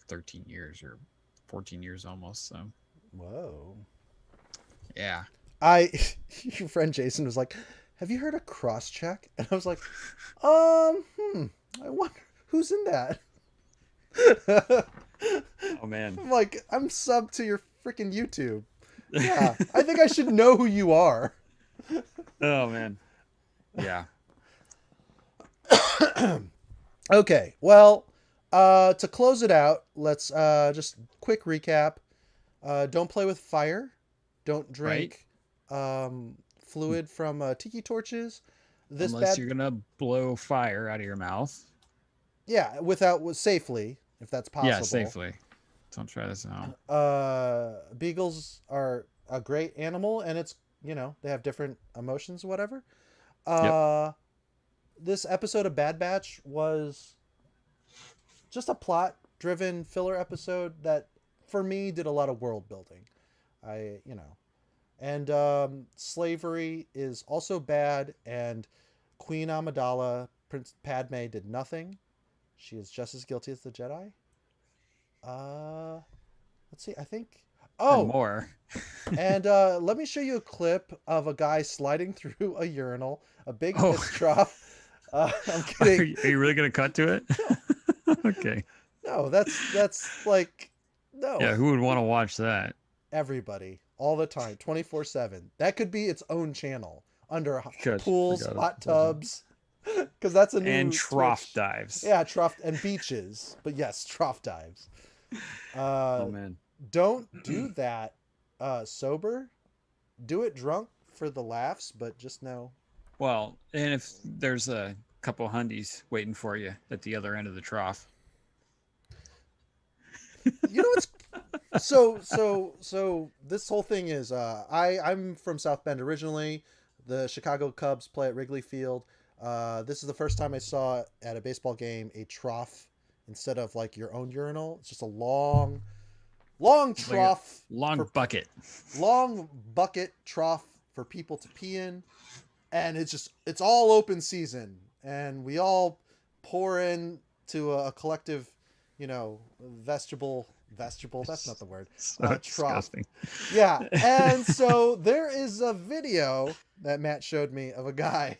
13 years or 14 years almost. So Whoa. yeah. Your friend Jason was like, "Have you heard of Crosscheck?" And I was like, I wonder who's in that." Oh man. I'm like, I'm sub to your freaking YouTube. Yeah, I think I should know who you are. Oh man. Yeah. Okay, well, to close it out, let's just quick recap. Don't play with fire. Don't drink fluid from tiki torches. Unless you're gonna blow fire out of your mouth. Yeah, safely, if that's possible. Yeah, safely. Don't try this out. Beagles are a great animal, and it's they have different emotions, whatever. Yep. This episode of Bad Batch was just a plot-driven filler episode that, for me, did a lot of world building. And slavery is also bad, and Queen Amidala, Prince Padme, did nothing. She is just as guilty as the Jedi. Let's see. I think. Or more. And let me show you a clip of a guy sliding through a urinal, a big piss trough. I'm kidding. Are you really gonna cut to it? No. Okay. No, that's like no. Yeah, who would want to watch that? Everybody, all the time, 24/7. That could be its own channel under Good. pools, hot tubs, because that's a new And trough Twitch. dives. Yeah, trough and beaches, but yes, trough dives. Oh man. Don't do that sober. Do it drunk for the laughs, but just know. Well, and if there's a couple hundies waiting for you at the other end of the trough. You know what's so this whole thing is I'm from South Bend originally. The Chicago Cubs play at Wrigley Field. This is the first time I saw at a baseball game a trough instead of like your own urinal. It's just a long trough, Long bucket. long bucket trough for people to pee in, and it's all open season, and we all pour in to a collective, vegetable. That's not the word. So trough. disgusting. Yeah, and so there is a video that Matt showed me of a guy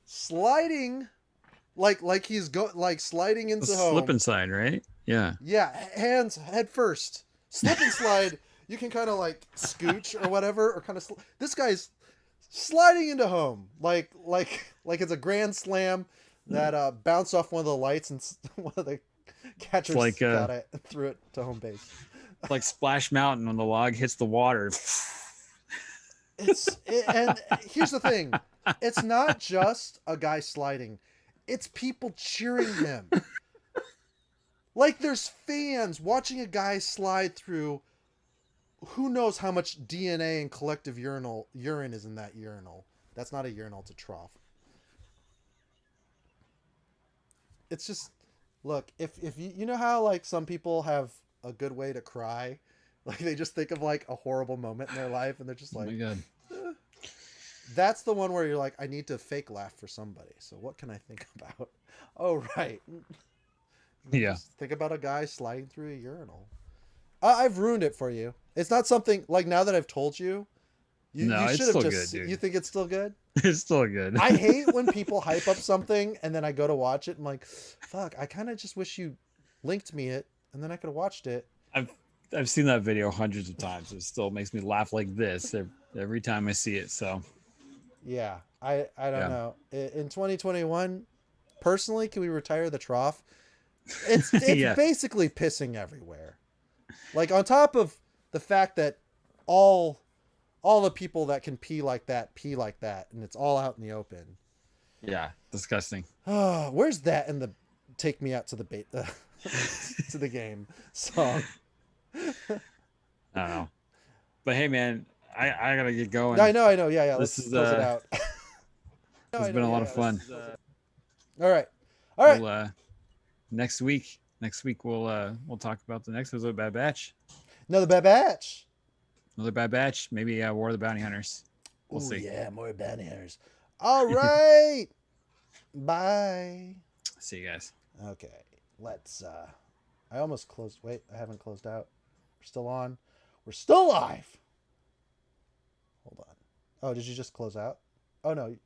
sliding, like he's sliding into home. Slip inside, right? Yeah. Yeah, hands head first, slip and slide. You can kind of like scooch or whatever, or kind of. This guy's sliding into home like it's a grand slam that bounced off one of the lights and one of the catchers got it and threw it to home base. Like Splash Mountain when the log hits the water. And here's the thing: it's not just a guy sliding; it's people cheering him. Like there's fans watching a guy slide through. Who knows how much DNA and collective urine is in that urinal? That's not a urinal; it's a trough. It's just, look, if you know how like some people have a good way to cry, like they just think of like a horrible moment in their life and they're just like, oh my God. That's the one where you're like, I need to fake laugh for somebody. So what can I think about? Oh, right. Yeah. Just think about a guy sliding through a urinal. I've ruined it for you. It's not something like, now that I've told you, you it's should have still just, good, dude. you think it's still good? It's still good. I hate when people hype up something and then I go to watch it and I'm like, fuck, I kind of just wish you linked me it and then I could have watched it. I've seen that video hundreds of times. It still makes me laugh like this every time I see it. So Yeah, I don't yeah, know. In 2021, personally, can we retire the trough? It's yeah, basically pissing everywhere. Like on top of the fact that all the people that can pee like that, and it's all out in the open. yeah, disgusting. Oh, where's that in the "Take Me Out to the to the Game" song? I don't know, but hey, man, I gotta get going. I know. Yeah. This Let's is close it out. this has been a lot of fun. All right. We'll next week we'll talk about the next episode of Bad Batch. Another Bad Batch. Another Bad Batch. Maybe War of the Bounty Hunters. We'll Ooh, see. Yeah, more bounty hunters. All right. Bye. See you guys. Okay. Let's I almost closed. Wait, I haven't closed out. We're still on. We're still live. Hold on. Oh, did you just close out? Oh no, you